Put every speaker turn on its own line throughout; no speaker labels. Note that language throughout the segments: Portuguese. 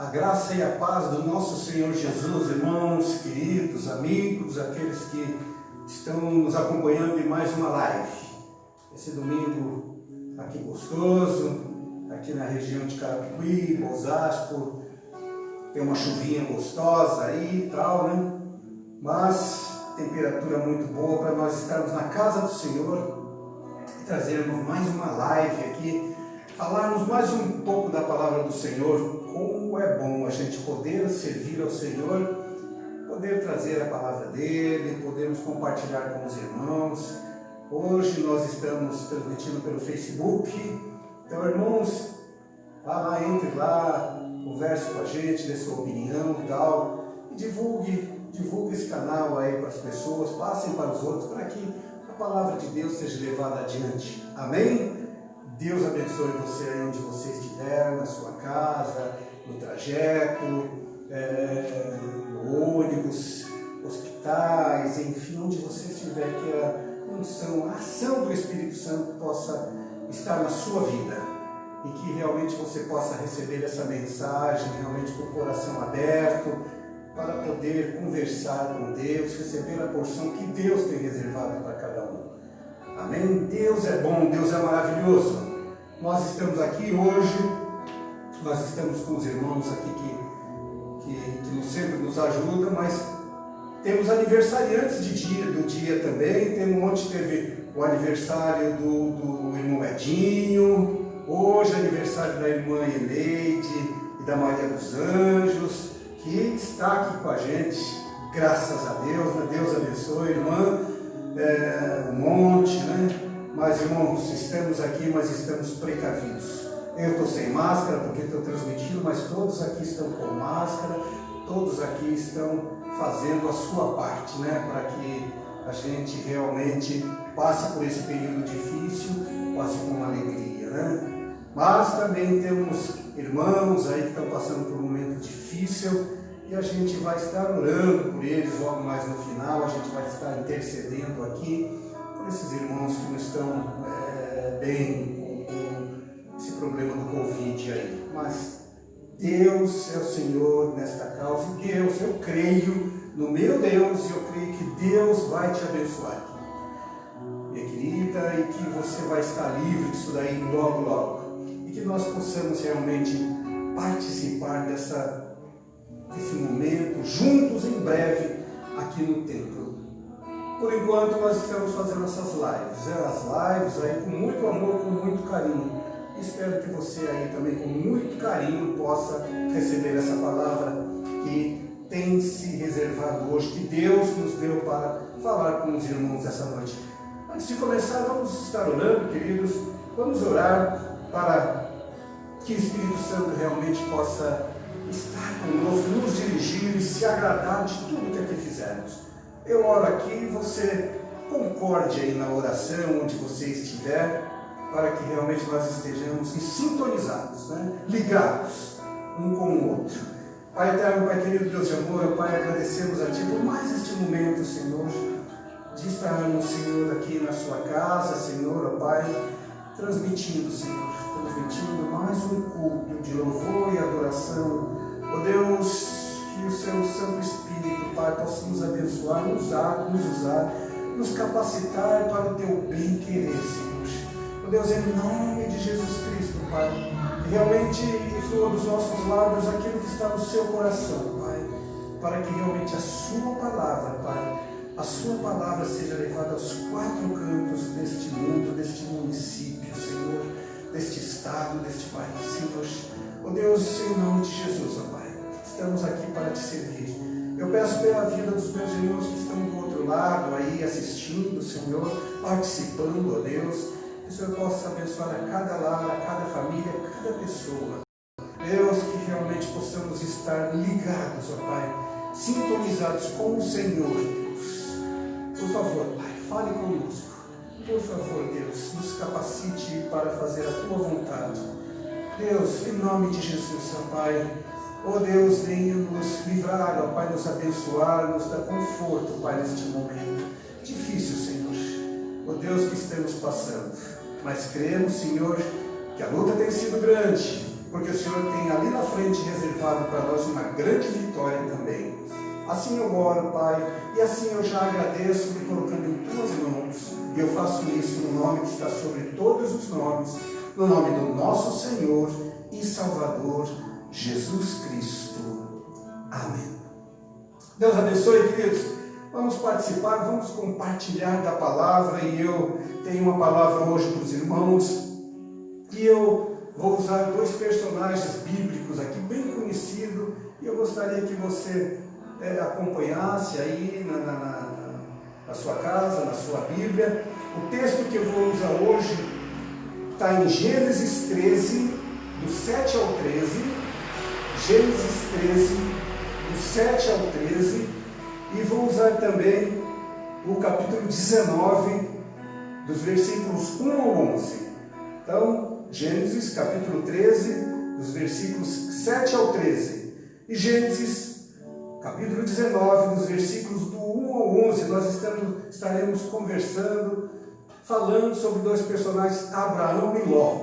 A graça e a paz do nosso Senhor Jesus, irmãos, queridos, amigos, aqueles que estão nos acompanhando em mais uma live. Esse domingo aqui gostoso, aqui na região de Carapicuí, Osasco, tem uma chuvinha gostosa aí e tal, né? Mas temperatura muito boa para nós estarmos na casa do Senhor e trazermos mais uma live aqui, falarmos mais um pouco da palavra do Senhor. Como é bom a gente poder servir ao Senhor, poder trazer a palavra dele, podermos compartilhar com os irmãos. Hoje nós estamos transmitindo pelo Facebook, então irmãos, vá lá, entre lá, converse com a gente, dê sua opinião e tal, e divulgue esse canal aí para as pessoas, passem para os outros, para que a palavra de Deus seja levada adiante. Amém? Deus abençoe você aí onde você estiver, na sua casa, no trajeto, no ônibus, hospitais, enfim, onde você estiver, que a unção, a ação do Espírito Santo possa estar na sua vida e que realmente você possa receber essa mensagem realmente com o coração aberto para poder conversar com Deus, receber a porção que Deus tem reservado para cada um. Amém? Deus é bom, Deus é maravilhoso. Nós estamos aqui hoje, nós estamos com os irmãos aqui que sempre nos ajudam, mas temos aniversariantes do dia também. Ontem teve o aniversário do irmão Edinho, hoje é aniversário da irmã Eleide e da Maria dos Anjos, que está aqui com a gente, graças a Deus, né? Deus abençoe, irmã, um monte, né? Mas irmãos, estamos aqui, mas estamos precavidos. Eu estou sem máscara porque estou transmitindo, mas todos aqui estão com máscara, todos aqui estão fazendo a sua parte, né? Para que a gente realmente passe por esse período difícil, passe com alegria, né? Mas também temos irmãos aí que estão passando por um momento difícil e a gente vai estar orando por eles logo mais no final, a gente vai estar intercedendo aqui por esses irmãos que não estão bem com esse problema do Covid aí. Mas Deus é o Senhor nesta causa e Deus, eu creio no meu Deus e eu creio que Deus vai te abençoar, minha querida, e que você vai estar livre disso daí logo, logo. E que nós possamos realmente participar desse momento juntos em breve aqui no templo. Por enquanto nós estamos fazendo essas lives, as lives aí com muito amor, com muito carinho. Espero que você aí também com muito carinho possa receber essa palavra que tem se reservado hoje, que Deus nos deu para falar com os irmãos essa noite. Antes de começar, vamos estar orando, queridos. Vamos orar para que o Espírito Santo realmente possa estar conosco, nos dirigir e se agradar de tudo que aqui fizermos. Eu oro aqui, você concorde aí na oração, onde você estiver, para que realmente nós estejamos sintonizados, né? Ligados um com o outro. Pai eterno, Pai querido, Deus de amor, Pai, agradecemos a Ti por mais este momento, Senhor, de estarmos, Senhor, aqui na Sua casa, Senhor, Pai, transmitindo, Senhor, mais um culto de louvor e adoração. Ó Deus, que o Seu Santo Espírito, Pai, possa nos abençoar, nos usar, nos capacitar para o Teu bem-querer, Senhor. Ó Deus, em nome de Jesus Cristo, Pai, realmente flua dos nossos lábios aquilo que está no Seu coração, Pai, para que realmente a Sua palavra, Pai, a Sua palavra seja levada aos quatro cantos deste mundo, deste município, Senhor, deste estado, deste país, Senhor. Ó Deus, em nome de Jesus, ó Pai, estamos aqui para Te servir. Eu peço pela vida dos meus irmãos que estão do outro lado aí, assistindo, Senhor, participando, ó Deus, que o Senhor possa abençoar a cada lar, a cada família, a cada pessoa. Deus, que realmente possamos estar ligados, ó Pai, sintonizados com o Senhor, Deus. Por favor, Pai, fale conosco. Por favor, Deus, nos capacite para fazer a Tua vontade. Deus, em nome de Jesus, ó Pai, ó Deus, venha nos livrar, ó Pai, nos abençoar, nos dar conforto, Pai, neste momento difícil, Senhor. Ó Deus, que estamos passando. Mas cremos, Senhor, que a luta tem sido grande porque o Senhor tem ali na frente reservado para nós uma grande vitória também. Assim eu oro, Pai, e assim eu já agradeço, me colocando em Tuas mãos, e eu faço isso no nome que está sobre todos os nomes, no nome do nosso Senhor e Salvador, Jesus Cristo. Amém. Deus abençoe, queridos. Vamos participar, vamos compartilhar da palavra, e eu tenho uma palavra hoje para os irmãos, e eu vou usar dois personagens bíblicos aqui, bem conhecidos, e eu gostaria que você acompanhasse aí na sua casa, na sua Bíblia. O texto que eu vou usar hoje está em Gênesis 13, do 7 ao 13, Gênesis 13, do 7 ao 13, e vou usar também o capítulo 19, dos versículos 1 ao 11. Então, Gênesis capítulo 13, dos versículos 7 ao 13, e Gênesis capítulo 19, dos versículos do 1 ao 11, nós estaremos conversando, falando sobre dois personagens, Abraão e Ló.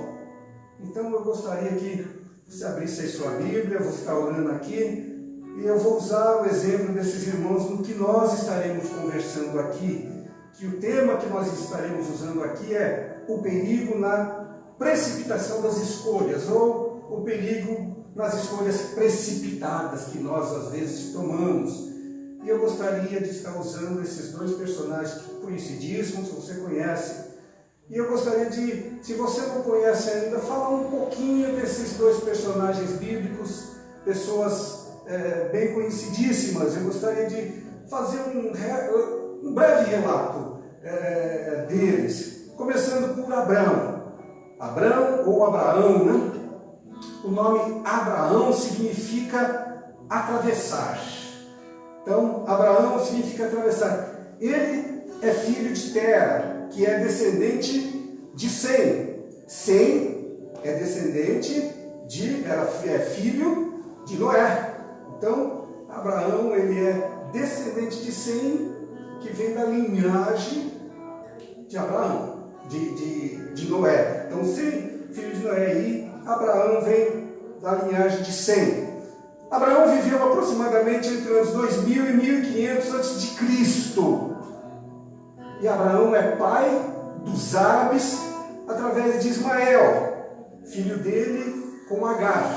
Então eu gostaria que você abrisse aí sua Bíblia, vou ficar orando aqui, e eu vou usar o exemplo desses irmãos no que nós estaremos conversando aqui, que o tema que nós estaremos usando aqui é o perigo na precipitação das escolhas, ou o perigo nas escolhas precipitadas que nós às vezes tomamos. E eu gostaria de estar usando esses dois personagens conhecidíssimos, você conhece, e eu gostaria de, se você não conhece ainda, falar um pouquinho desses dois personagens bíblicos, pessoas bem conhecidíssimas. Eu gostaria de fazer um breve relato deles, começando por Abraão. Abraão ou Abraão, né? O nome Abraão significa atravessar. Então, Abraão significa atravessar. Ele é filho de Tera, que é descendente de Sem. Sem é descendente é filho de Noé. Então, Abraão, ele é descendente de Sem, que vem da linhagem de Abraão, de Noé. Então, Sem, filho de Noé, e Abraão vem da linhagem de Sem. Abraão viveu aproximadamente entre os 2000 e 1500 a.C. E Abraão é pai dos árabes através de Ismael, filho dele com Agar,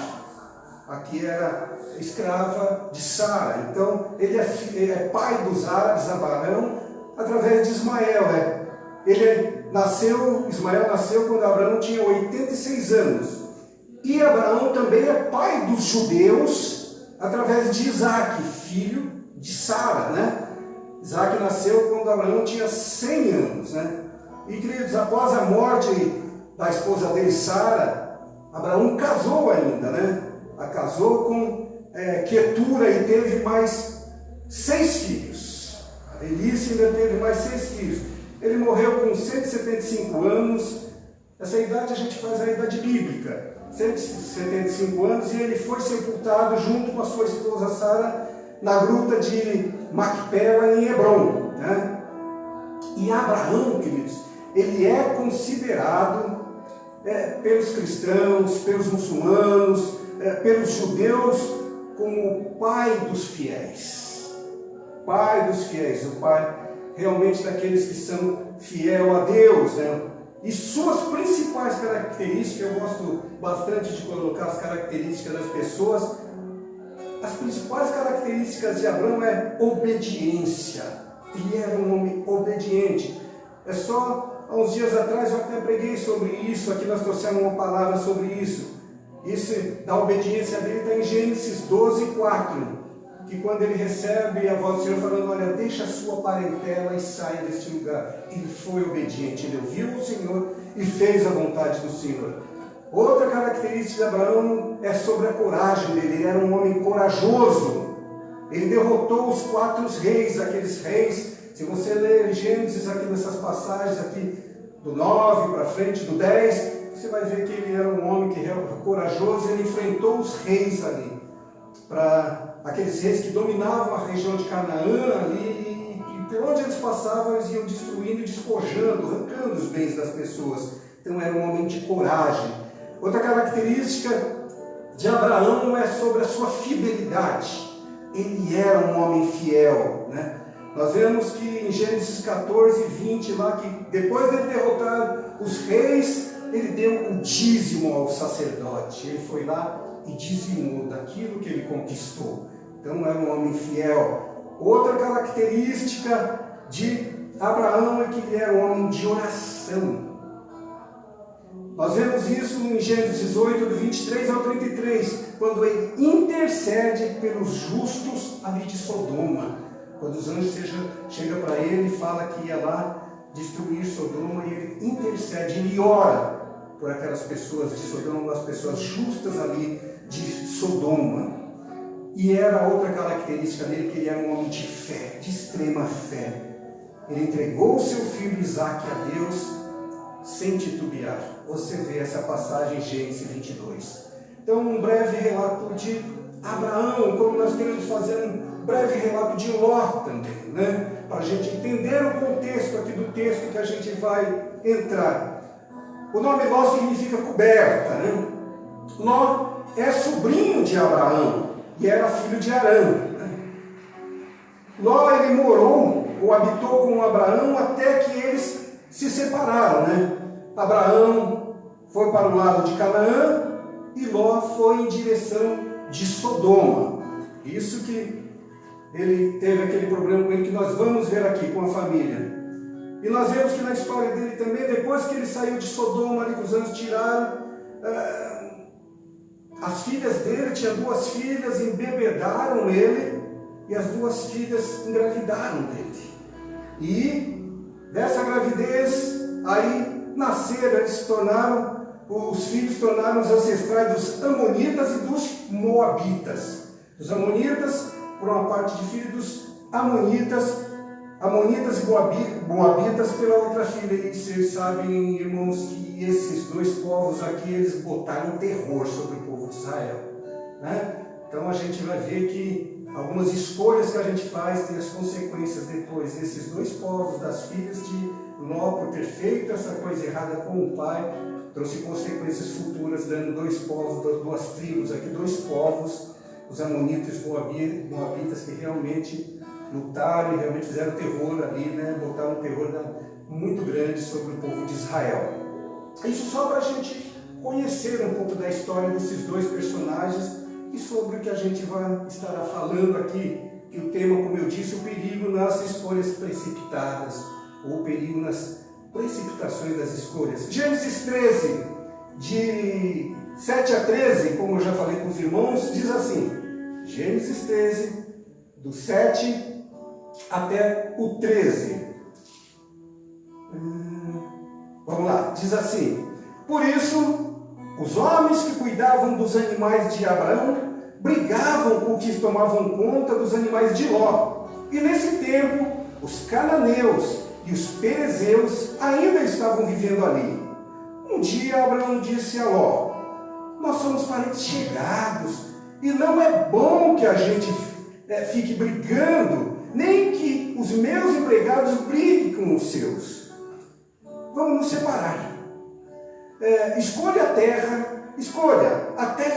a que era escrava de Sara. Então, ele é pai dos árabes, Abraão, através de Ismael. Ismael nasceu quando Abraão tinha 86 anos. E Abraão também é pai dos judeus através de Isaac, filho de Sara, né? Isaac nasceu quando Abraão tinha 100 anos, né? E, queridos, após a morte da esposa dele, Sara, Abraão casou ainda, né? Casou com Quetura e teve mais 6 filhos. A velhice ainda teve mais 6 filhos. Ele morreu com 175 anos. Essa idade a gente faz a idade bíblica, 175 anos, e ele foi sepultado junto com a sua esposa Sara na gruta de Macpela em Hebrom, né? E Abraão, queridos, ele é considerado pelos cristãos, pelos muçulmanos, pelos judeus, como o pai dos fiéis. Pai dos fiéis, o pai realmente daqueles que são fiel a Deus, né? E suas principais características, eu gosto bastante de colocar as características das pessoas. As principais características de Abraão é obediência. Ele era um homem obediente. É só há uns dias atrás eu até preguei sobre isso, aqui nós trouxemos uma palavra sobre isso. Isso da obediência dele está em Gênesis 12:4. Que quando ele recebe a voz do Senhor falando, olha, deixa a sua parentela e saia deste lugar. Ele foi obediente, ele ouviu o Senhor e fez a vontade do Senhor. Outra característica de Abraão é sobre a coragem dele. Ele era um homem corajoso. Ele derrotou os 4 reis, aqueles reis. Se você ler Gênesis aqui nessas passagens aqui, do 9 para frente, do 10, você vai ver que ele era um homem que era corajoso. Ele enfrentou os reis ali, para aqueles reis que dominavam a região de Canaã ali, e por onde eles passavam, eles iam destruindo e despojando, arrancando os bens das pessoas. Então era um homem de coragem. Outra característica de Abraão não é sobre a sua fidelidade. Ele era um homem fiel, né? Nós vemos que em Gênesis 14, 20, lá que depois de derrotar os reis, ele deu o dízimo ao sacerdote. Ele foi lá e dizimou daquilo que ele conquistou. Então era um homem fiel. Outra característica de Abraão é que ele era um homem de oração. Nós vemos isso em Gênesis 18, do 23 ao 33, quando ele intercede pelos justos ali de Sodoma. Quando os anjos chegam para ele e falam que ia lá destruir Sodoma, e ele intercede, ele ora por aquelas pessoas de Sodoma, as pessoas justas ali de Sodoma. E era outra característica dele, que ele era um homem de fé, de extrema fé. Ele entregou o seu filho Isaque a Deus sem titubear. Você vê essa passagem em Gênesis 22. Então, um breve relato de Abraão, como nós queremos fazer um breve relato de Ló também, né? Para a gente entender o contexto aqui do texto que a gente vai entrar. O nome Ló significa coberta, né? Ló é sobrinho de Abraão e era filho de Arã, né? Ló, ele morou ou habitou com Abraão até que eles se separaram, né? Abraão foi para o lado de Canaã e Ló foi em direção de Sodoma. Isso que ele teve aquele problema com ele, que nós vamos ver aqui com a família. E nós vemos que na história dele também, depois que ele saiu de Sodoma, ali que os anjos tiraram, as filhas dele, tinha 2 filhas, embebedaram ele, e as 2 filhas engravidaram dele. E dessa gravidez, aí nasceram, eles se tornaram, os filhos tornaram os ancestrais dos Amonitas e dos Moabitas. Os Amonitas, por uma parte de filho dos Amonitas e Moabitas pela outra filha. E vocês sabem, irmãos, que esses 2 povos aqui, eles botaram terror sobre o povo de Israel, né? Então a gente vai ver que algumas escolhas que a gente faz tem as consequências depois. Esses 2 povos das filhas de Ló, por ter feito essa coisa errada com o pai, trouxe consequências futuras, dando 2 povos, 2 tribos aqui, 2 povos, os Amonitas e Moabitas, que realmente lutaram e realmente fizeram terror ali, né? Botaram um terror muito grande sobre o povo de Israel. Isso só para a gente conhecer um pouco da história desses 2 personagens e sobre o que a gente vai estar falando aqui, que o tema, como eu disse, o perigo nas escolhas precipitadas, ou o perigo nas precipitações das escolhas. Gênesis 13, de 7 a 13, como eu já falei com os irmãos, diz assim, Gênesis 13, do 7 até o 13. Vamos lá, diz assim: por isso, os homens que cuidavam dos animais de Abraão brigavam com os que tomavam conta dos animais de Ló. E nesse tempo, os cananeus e os perezeus ainda estavam vivendo ali. Um dia Abraão disse a Ló: nós somos parentes chegados e não é bom que a gente fique brigando, nem que os meus empregados briguem com os seus. Vamos nos separar. Escolha a terra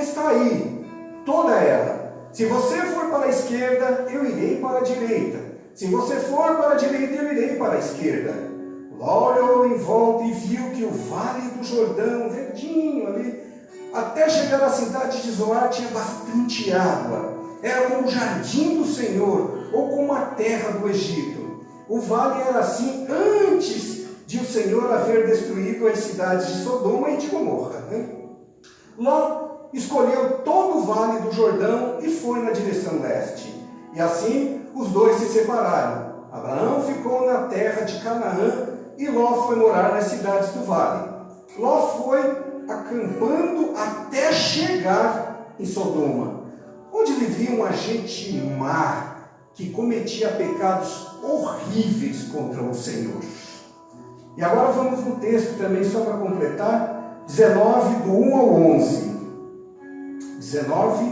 está aí, toda ela. Se você for para a esquerda, eu irei para a direita. Se você for para a direita, eu irei para a esquerda. Ló olhou em volta e viu que o vale do Jordão, verdinho ali, até chegar à cidade de Zoar, tinha bastante água. Era como o jardim do Senhor, ou como a terra do Egito. O vale era assim antes de o Senhor haver destruído as cidades de Sodoma e de Gomorra, né? Ló escolheu todo o vale do Jordão e foi na direção leste. E assim os 2 se separaram. Abraão ficou na terra de Canaã e Ló foi morar nas cidades do vale. Ló foi acampando até chegar em Sodoma, onde vivia uma gente má que cometia pecados horríveis contra o Senhor. E agora vamos no texto também, só para completar, 19, do 1 ao 11. 19,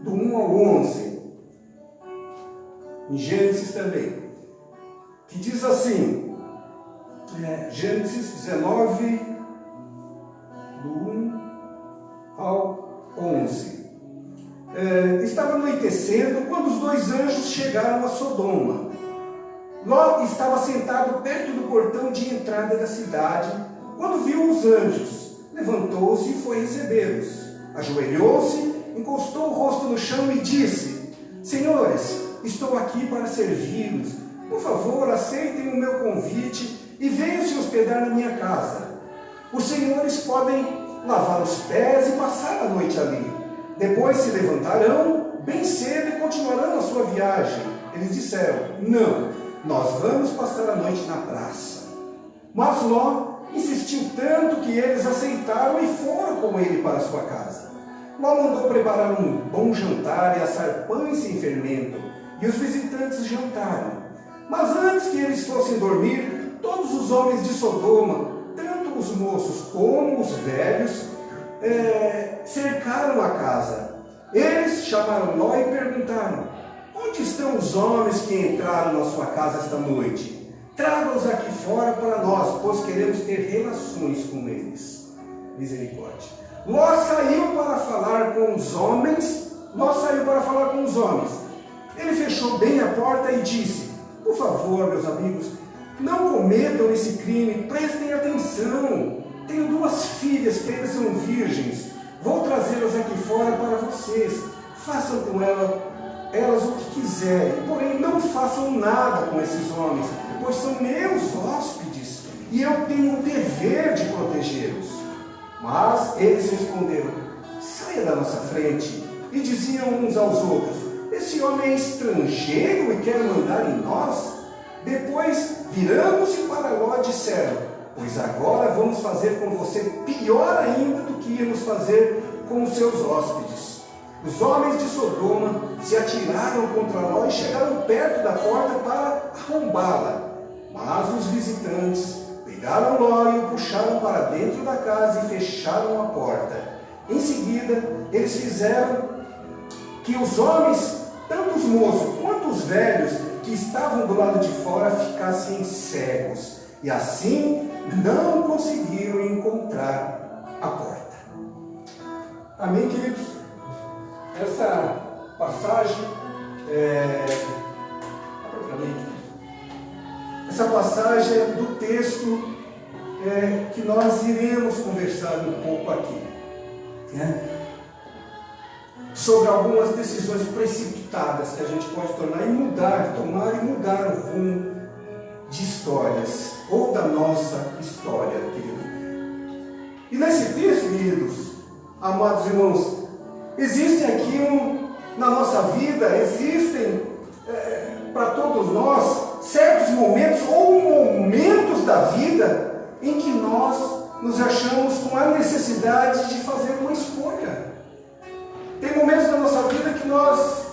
do 1 ao 11. Em Gênesis também. Que diz assim, Gênesis 19, do 1 ao 11. estava anoitecendo quando os 2 anjos chegaram a Sodoma. Ló estava sentado perto do portão de entrada da cidade, quando viu os anjos. Levantou-se e foi recebê-los. Ajoelhou-se, encostou o rosto no chão e disse: Senhores, estou aqui para servi-los. Por favor, aceitem o meu convite e venham se hospedar na minha casa. Os senhores podem lavar os pés e passar a noite ali. Depois se levantarão bem cedo e continuarão a sua viagem. Eles disseram: Não, nós vamos passar a noite na praça. Mas Ló insistiu tanto que eles aceitaram e foram com ele para sua casa. Ló mandou preparar um bom jantar e assar pães sem fermento, e os visitantes jantaram. Mas antes que eles fossem dormir, todos os homens de Sodoma, tanto os moços como os velhos, cercaram a casa. Eles chamaram Ló e perguntaram: Onde estão os homens que entraram na sua casa esta noite? Traga-os aqui fora para nós, pois queremos ter relações com eles. Misericórdia. Ló saiu para falar com os homens. Ele fechou bem a porta e disse: Por favor, meus amigos, não cometam esse crime, prestem atenção. Tenho 2 filhas que ainda são virgens. Vou trazê-las aqui fora para vocês. Façam com elas o que quiserem, porém não façam nada com esses homens, pois são meus hóspedes e eu tenho o dever de protegê-los. Mas eles responderam: Saia da nossa frente. E diziam uns aos outros: Esse homem é estrangeiro e quer mandar em nós? Depois, virando-se para Ló, disseram: Pois agora vamos fazer com você pior ainda do que íamos fazer com os seus hóspedes. Os homens de Sodoma se atiraram contra Ló e chegaram perto da porta para arrombá-la. Mas os visitantes pegaram Ló e o puxaram para dentro da casa e fecharam a porta. Em seguida, eles fizeram que os homens, tanto os moços quanto os velhos, que estavam do lado de fora, ficassem cegos. E assim não conseguiram encontrar a porta. Amém, queridos? Essa passagem é do texto que nós iremos conversar um pouco aqui, sobre algumas decisões precipitadas que a gente pode tomar e mudar o rumo de histórias, ou da nossa história, querido. E nesse texto, queridos, amados irmãos, existe aqui na nossa vida, existem para todos nós certos momentos ou momentos da vida em que nós nos achamos com a necessidade de fazer uma escolha. Tem momentos da nossa vida que nós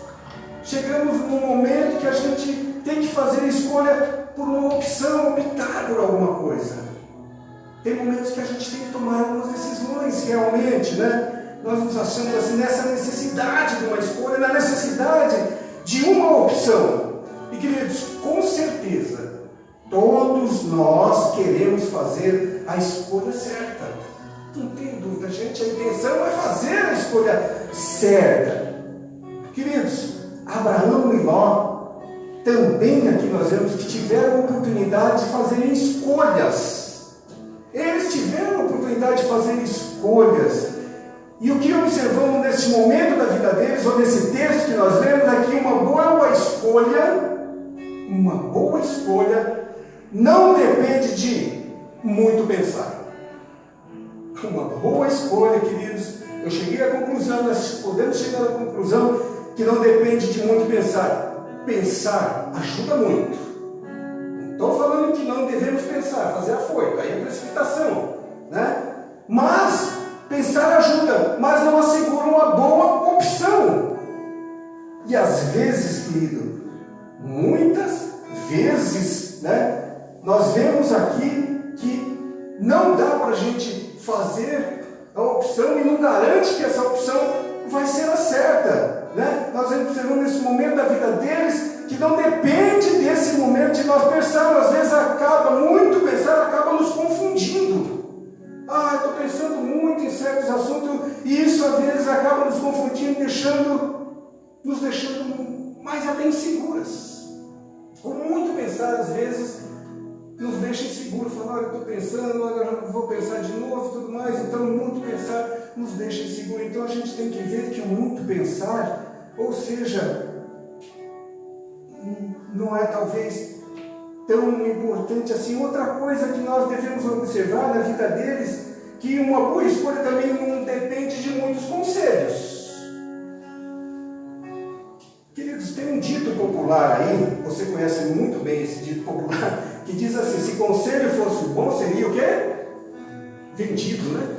chegamos num momento que a gente tem que fazer a escolha por uma opção, optar por alguma coisa. Tem momentos que a gente tem que tomar algumas decisões realmente, Nós nos achamos assim nessa necessidade de uma escolha, na necessidade de uma opção. E queridos, com certeza, todos nós queremos fazer a escolha certa. Não tem dúvida, gente, a intenção é fazer a escolha certa. Queridos, Abraão e Ló, também aqui nós vemos que tiveram a oportunidade de fazerem escolhas. Eles tiveram a oportunidade de fazer escolhas. E o que observamos nesse momento da vida deles, ou nesse texto que nós lemos, é que uma boa escolha não depende de muito pensar. Uma boa escolha, queridos, eu cheguei à conclusão, nós podemos chegar à conclusão que não depende de muito pensar. Pensar ajuda muito. Não estou falando que não devemos pensar, fazer afoito, aí é precipitação, Mas pensar ajuda, mas não assegura uma boa opção. E às vezes, querido, muitas vezes, nós vemos aqui que não dá para a gente fazer a opção e não garante que essa opção vai ser a certa. Nós observamos nesse momento da vida deles que não depende desse momento de nós pensarmos. Às vezes muito pensar acaba nos confundindo. Estou pensando muito em certos assuntos e isso às vezes acaba nos confundindo, deixando nos deixando mais até inseguras. O muito pensar, às vezes, nos deixa inseguros, falando, olha, eu estou pensando, olha, eu vou pensar de novo e tudo mais. Então, o muito pensar nos deixa inseguros. Então, a gente tem que ver que o muito pensar, ou seja, não é talvez tão importante assim. Outra coisa que nós devemos observar na vida deles, que uma boa escolha também não depende de muitos conselhos. Queridos, tem um dito popular aí, você conhece muito bem esse dito popular, que diz assim, se conselho fosse bom, seria o quê? Vendido, né?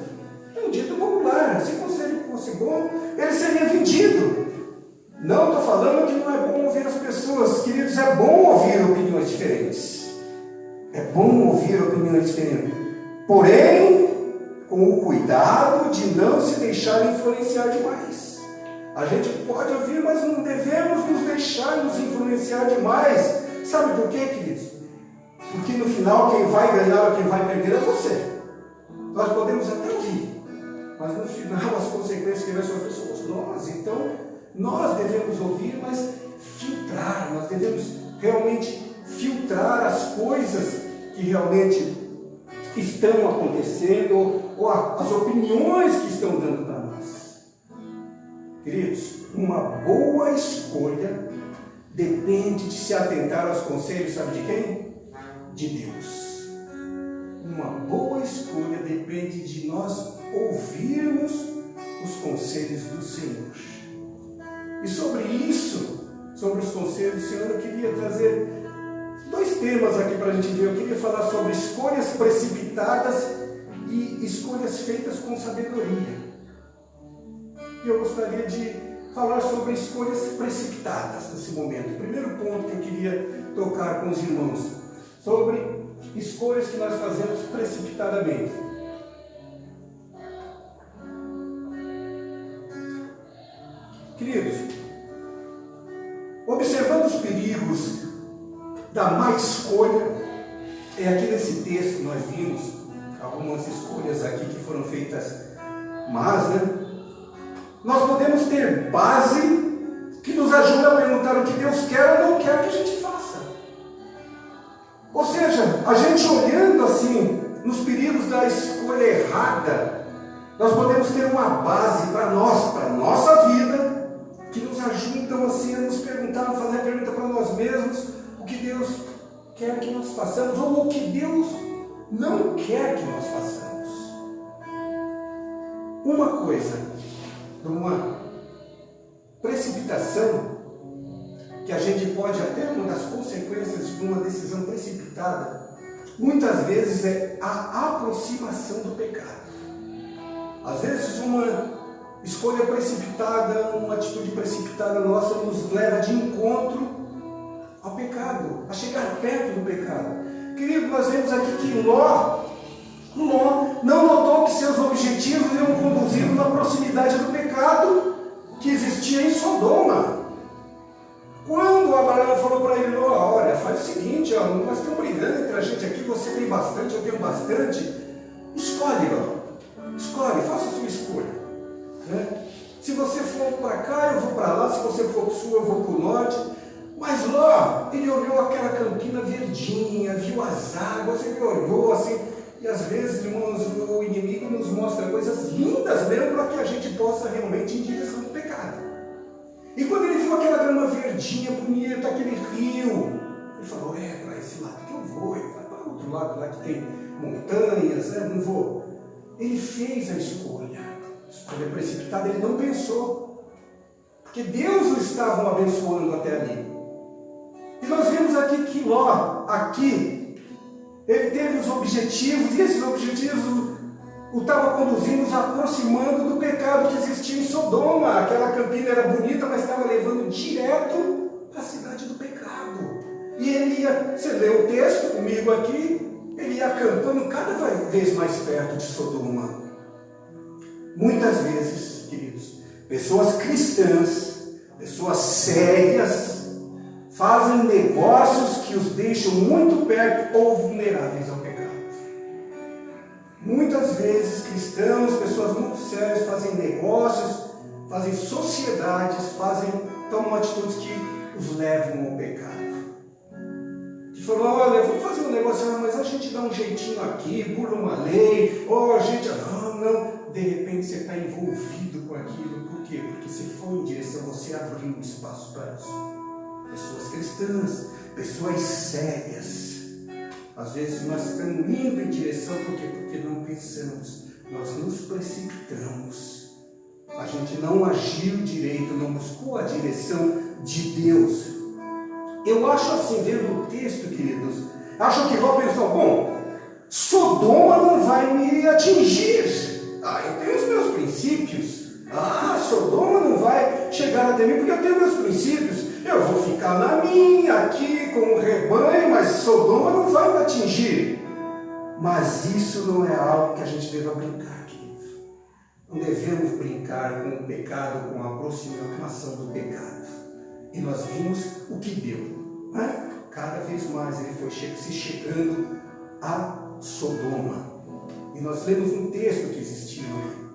É um dito popular, se conselho fosse bom, ele seria vendido. Não estou falando que não é bom ouvir as pessoas, queridos, é bom ouvir opiniões diferentes. É bom ouvir opiniões diferentes. Porém, com o cuidado de não se deixar influenciar demais. A gente pode ouvir, mas não devemos nos deixar nos influenciar demais. Sabe por quê, queridos? Porque no final quem vai ganhar ou quem vai perder é você. Nós podemos até ouvir, mas no final as consequências que vai sofrer somos nós. Então, nós devemos ouvir, mas filtrar. Nós devemos realmente filtrar as coisas que realmente estão acontecendo ou as opiniões que estão dando para nós. Queridos, uma boa escolha depende de se atentar aos conselhos, sabe de quem? De Deus. Uma boa escolha depende de nós ouvirmos os conselhos do Senhor. E sobre isso, sobre os conselhos do Senhor, eu queria trazer 2 temas aqui para a gente ver. Eu queria falar sobre escolhas precipitadas e escolhas feitas com sabedoria. E eu gostaria de falar sobre escolhas precipitadas nesse momento. O primeiro ponto que eu queria tocar com os irmãos, sobre escolhas que nós fazemos precipitadamente. Queridos, observando os perigos da má escolha, aqui nesse texto nós vimos algumas escolhas aqui que foram feitas más, né? Nós podemos ter base que nos ajuda a perguntar o que Deus quer ou não quer que a gente faça. Ou seja, a gente olhando assim nos perigos da escolha errada, nós podemos ter uma base para nós, para a nossa vida, que nos ajudam assim a nos perguntar, a fazer a pergunta para nós mesmos, o que Deus quer que nós façamos, ou o que Deus não quer que nós façamos. Uma coisa, uma precipitação, que a gente pode até, uma das consequências de uma decisão precipitada, muitas vezes é a aproximação do pecado. Às vezes uma escolha precipitada, uma atitude precipitada nossa nos leva de encontro ao pecado, a chegar perto do pecado. Querido, nós vemos aqui que Ló não notou que seus objetivos iam conduzi-lo na proximidade do pecado que existia em Sodoma. Quando Abraão falou para ele, Ló, olha, faz o seguinte, nós estamos brigando entre a gente aqui, você tem bastante, eu tenho bastante, escolhe, Ló, escolhe, faça a sua escolha. Né? Se você for para cá, eu vou para lá, se você for para o sul, eu vou para o norte. Mas Ló, ele olhou aquela campina verdinha, viu as águas, ele olhou assim, e às vezes, irmãos, o inimigo nos mostra coisas lindas mesmo para que a gente possa realmente ir em direção do pecado. E quando ele viu aquela grama verdinha, bonita, aquele rio, ele falou, para esse lado que eu vou, ele vai para o outro lado lá que tem montanhas, não vou. Ele fez a escolha precipitada, ele não pensou, porque Deus o estava abençoando até ali. E nós vemos aqui que Ló, ele teve os objetivos, e esses objetivos o estavam conduzindo, os aproximando do pecado que existia em Sodoma. Aquela campina era bonita, mas estava levando direto para a cidade do pecado. E ele ia, você lê o texto comigo aqui, ele ia acampando cada vez mais perto de Sodoma. Muitas vezes, queridos, pessoas cristãs, pessoas sérias, fazem negócios que os deixam muito perto ou vulneráveis ao pecado. Muitas vezes cristãos, pessoas muito sérias, fazem negócios fazem sociedades, tomam atitudes que os levam ao pecado. Que falam, olha, vamos fazer um negócio, mas a gente dá um jeitinho aqui, burla uma lei, a gente, não. De repente você está envolvido com aquilo. Por quê? Porque você foi em direção, você abriu um espaço para isso. Pessoas cristãs, pessoas sérias. Às vezes nós estamos indo em direção, por quê? Porque não pensamos, nós nos precipitamos. A gente não agiu direito, não buscou a direção de Deus. Eu acho assim, vendo o texto, queridos, acho que Ló pensou, bom, Sodoma não vai me atingir. Eu tenho os meus princípios. Sodoma não vai chegar até mim porque eu tenho meus princípios. Eu vou ficar na minha, aqui com o rebanho, mas Sodoma não vai me atingir. Mas isso não é algo que a gente deva brincar, querido. Não devemos brincar com o pecado, com a aproximação do pecado. E nós vimos o que deu. Né? Cada vez mais ele foi se chegando a Sodoma. E nós lemos um texto que existiu ali.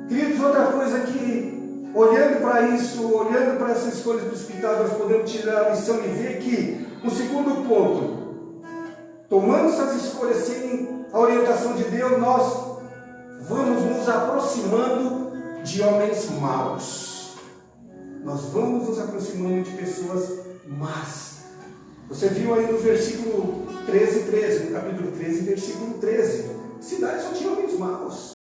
Queridos, outra coisa que, olhando para isso, olhando para essas escolhas precipitadas, nós podemos tirar a lição e ver que, no segundo ponto, tomando essas escolhas sem a orientação de Deus, nós vamos nos aproximando de homens maus. Nós vamos nos aproximando de pessoas más. Você viu aí no versículo 13, no capítulo 13, versículo 13. A cidade só tinha homens maus.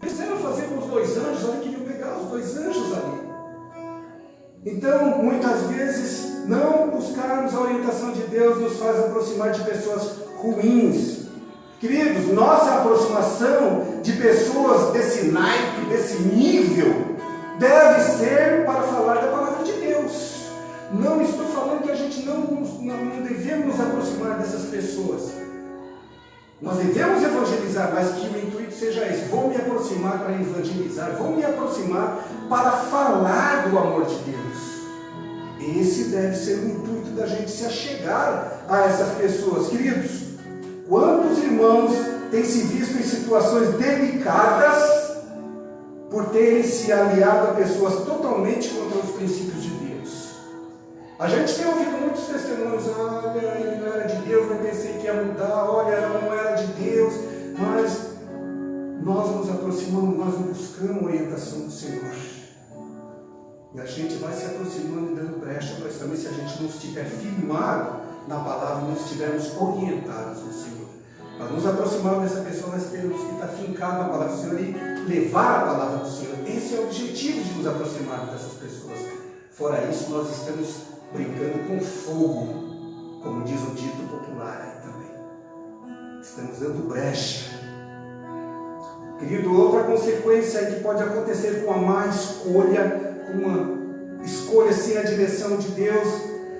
Eles quiseram fazer com os 2 anjos, ali queriam pegar os 2 anjos ali. Então, muitas vezes, não buscarmos a orientação de Deus nos faz aproximar de pessoas ruins. Queridos, nossa aproximação de pessoas desse naipe, desse nível, deve ser para falar da palavra de Deus. Não estou falando que a gente não devemos nos aproximar dessas pessoas. Nós devemos evangelizar, mas que o intuito seja esse. Vou me aproximar para evangelizar, vou me aproximar para falar do amor de Deus. Esse deve ser o intuito da gente se achegar a essas pessoas. Queridos, quantos irmãos têm se visto em situações delicadas por terem se aliado a pessoas totalmente contra os princípios de Deus? A gente tem ouvido muitos testemunhos, olha, ele não era de Deus, eu pensei que ia mudar, olha, não era de Deus, mas nós nos aproximamos, nós buscamos a orientação do Senhor. E a gente vai se aproximando e dando brecha para isso também, se a gente não estiver firmado na palavra, não estivermos orientados no Senhor. Para nos aproximarmos dessa pessoa, nós temos que estar fincados na palavra do Senhor e levar a palavra do Senhor. Esse é o objetivo de nos aproximarmos dessas pessoas. Fora isso, nós estamos brincando com fogo, como diz o dito popular aí também. Estamos dando brecha. Querido, outra consequência que pode acontecer com a má escolha, com uma escolha sem a direção de Deus,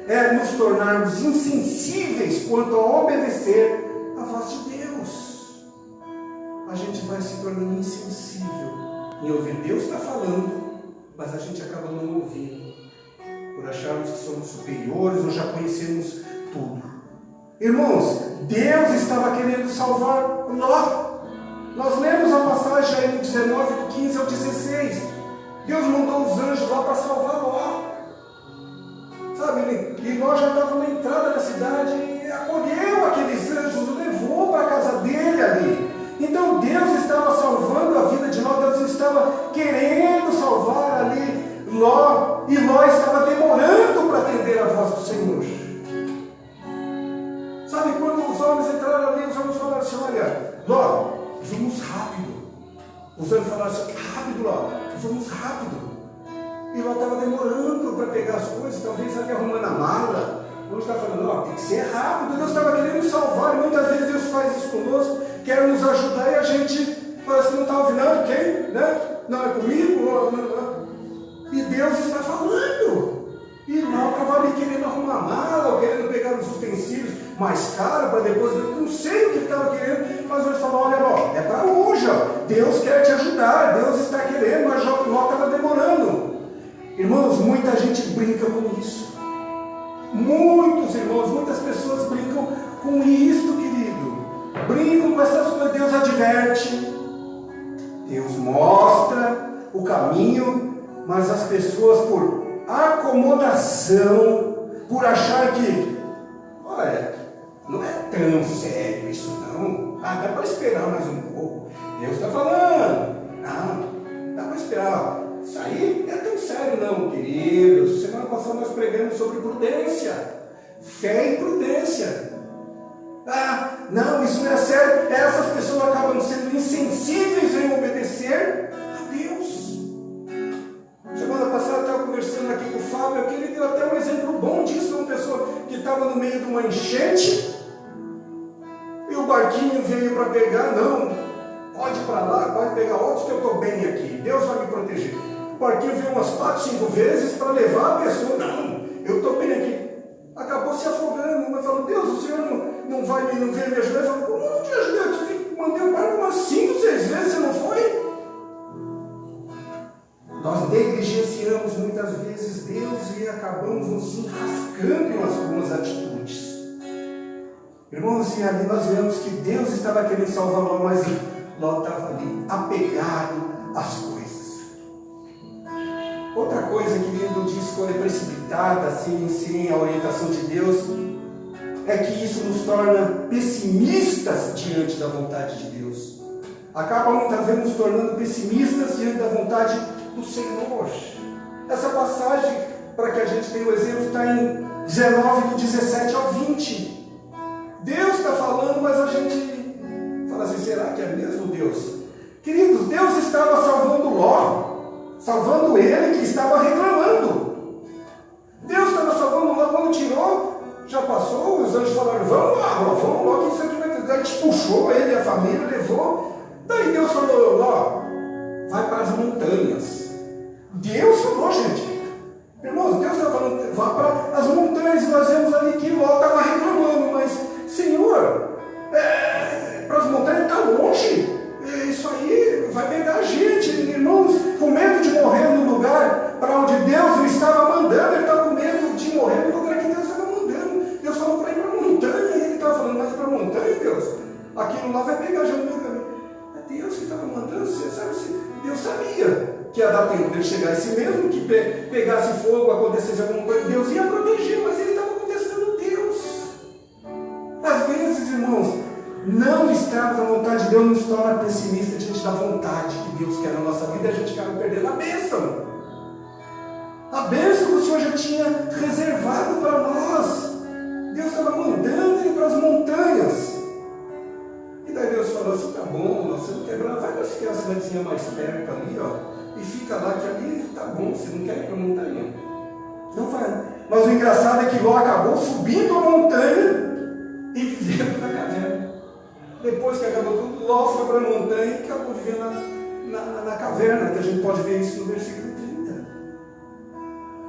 é nos tornarmos insensíveis quanto a obedecer a voz de Deus. A gente vai se tornando insensível em ouvir. Deus está falando, mas a gente acaba não ouvindo, por acharmos que somos superiores ou já conhecemos tudo. Irmãos, Deus estava querendo salvar Ló. Nós lemos a passagem aí no 19, do 15 ao 16. Deus mandou os anjos lá para salvar Ló. Sabe, e Ló já estava na entrada da cidade e acolheu aqueles anjos, levou para a casa dele ali. Então Deus estava salvando a vida de Ló, Deus estava querendo salvar ali Ló, e Ló estava demorando para atender a voz do Senhor. Sabe, quando os homens entraram ali, os homens falaram assim, olha, Ló, vamos rápido. Os homens falaram assim, rápido Ló, vamos rápido. E Ló estava demorando para pegar as coisas, talvez ali arrumando a mala. Deus está falando, ó, tem que ser rápido. Deus estava querendo salvar, e muitas vezes Deus faz isso conosco, quer nos ajudar, e a gente parece que não está ouvindo, não, quem? Né? Não é comigo? Não. E Deus está falando. E Ló estava ali querendo arrumar a mala, ou querendo pegar os utensílios mais caros, para depois, não sei o que ele estava querendo, mas ele falou, olha Ló, é para hoje, ó. Deus quer te ajudar, Deus está querendo, mas Ló estava demorando. Irmãos, muita gente brinca com isso. Muitos irmãos, muitas pessoas brincam com isso, querido. Brincam com essas coisas. Deus adverte, Deus mostra o caminho, mas as pessoas, por acomodação, por achar que, olha, não é tão sério isso não, dá para esperar mais um pouco, Deus está falando, não, dá para esperar, isso aí não é tão sério não, queridos. Semana passada nós pregamos sobre prudência, fé e prudência. Não, isso não é sério. Essas pessoas acabam sendo insensíveis em obedecer a Deus. Semana passada eu estava conversando aqui com o Fábio, aqui ele deu até um exemplo bom disso, uma pessoa que estava no meio de uma enchente, e o barquinho veio para pegar, não, pode ir para lá, pode pegar outros que eu estou bem aqui, Deus vai me proteger. O barquinho veio umas 4, 5 vezes para levar a pessoa, não, eu estou bem aqui. Acabou se afogando, mas falou, Deus, o Senhor não veio me ajudar. Ele falou, como não te ajudei? Eu te mandei o barco umas 5, 6 vezes, você não foi? Nós negligenciamos muitas vezes Deus e acabamos nos enrascando em algumas atitudes. Irmãos, e ali nós vemos que Deus estava querendo salvar Ló, mas Ló estava ali, apegado às coisas. Outra coisa, querido, de escolha precipitada, sem a orientação de Deus, é que isso nos torna pessimistas diante da vontade de Deus. Acaba muitas vezes nos tornando pessimistas diante da vontade do Senhor. Essa passagem, para que a gente tenha o exemplo, está em 19, do 17 ao 20. Deus está falando, mas a gente fala assim, será que é mesmo Deus? Queridos, Deus estava salvando Ló, salvando ele que estava reclamando. Deus estava salvando Ló, quando tirou, já passou, os anjos falaram, vamos lá, que isso aqui vai ter. A gente puxou ele, a família, levou. Daí Deus falou, Ló, vai para as montanhas. Deus falou, gente. Irmãos, Deus está falando, vá para as montanhas, e nós vemos ali que Ló estava reclamando, mas, Senhor, para as montanhas está longe, isso aí vai pegar a gente, irmãos, com medo de morrer no lugar para onde Deus o estava mandando, ele estava com medo de morrer no lugar que Deus estava mandando. Deus falou para ir para a montanha, e ele estava falando, mas para a montanha, Deus, aquilo lá vai pegar a gente no meu caminho. É Deus que estava mandando, você sabe, Deus sabia que ia dar tempo dele chegar, e se mesmo que pegasse fogo, acontecesse alguma coisa, Deus ia proteger, mas ele estava contestando Deus. Às vezes, irmãos, não estarmos na vontade de Deus nos torna pessimista diante da vontade que Deus quer na nossa vida, e a gente acaba perdendo a bênção. A bênção que o Senhor já tinha reservado para nós. Deus estava mandando ele para as montanhas. E daí Deus falou assim, tá bom, você não quer ir lá, vai para aquela cidadezinha mais perto ali, ó, e fica lá que ali tá bom, você não quer ir para a montanha. Não vai. Mas o engraçado é que Ló acabou subindo a montanha e vivendo na caverna. Depois que acabou tudo, Ló foi para a montanha e acabou vivendo na caverna, que a gente pode ver isso no versículo 30.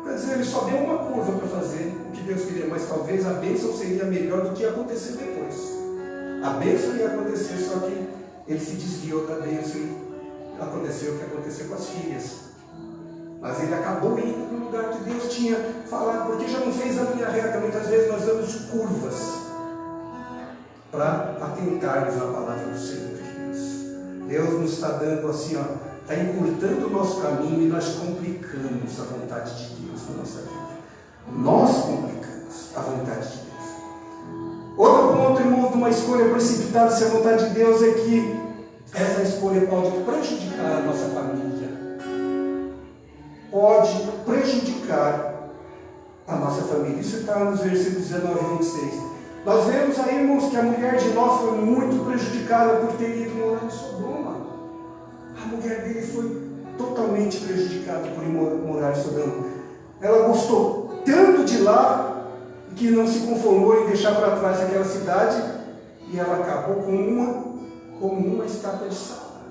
Quer dizer, ele só deu uma curva para fazer o que Deus queria, mas talvez a bênção seria melhor do que ia acontecer depois. A bênção ia acontecer, só que ele se desviou da bênção e aconteceu o que aconteceu com as filhas. Mas ele acabou indo no lugar que Deus tinha falado, porque já não fez a linha reta. Muitas vezes nós damos curvas para atentarmos na palavra do Senhor de Deus. Deus nos está dando assim, está encurtando o nosso caminho e nós complicamos a vontade de Deus na nossa vida. Nós complicamos a vontade de Deus. Outro ponto, irmãos, de uma escolha precipitada se a vontade de Deus é que essa escolha pode prejudicar a nossa família. Pode prejudicar a nossa família. Isso está nos versículos 19 e 26. Nós vemos aí, irmãos, que a mulher de Ló foi muito prejudicada por ter ido morar em Sodoma. A mulher dele foi totalmente prejudicada por ir morar em Sodoma. Ela gostou tanto de lá que não se conformou em deixar para trás aquela cidade, e ela acabou como uma estátua de sal.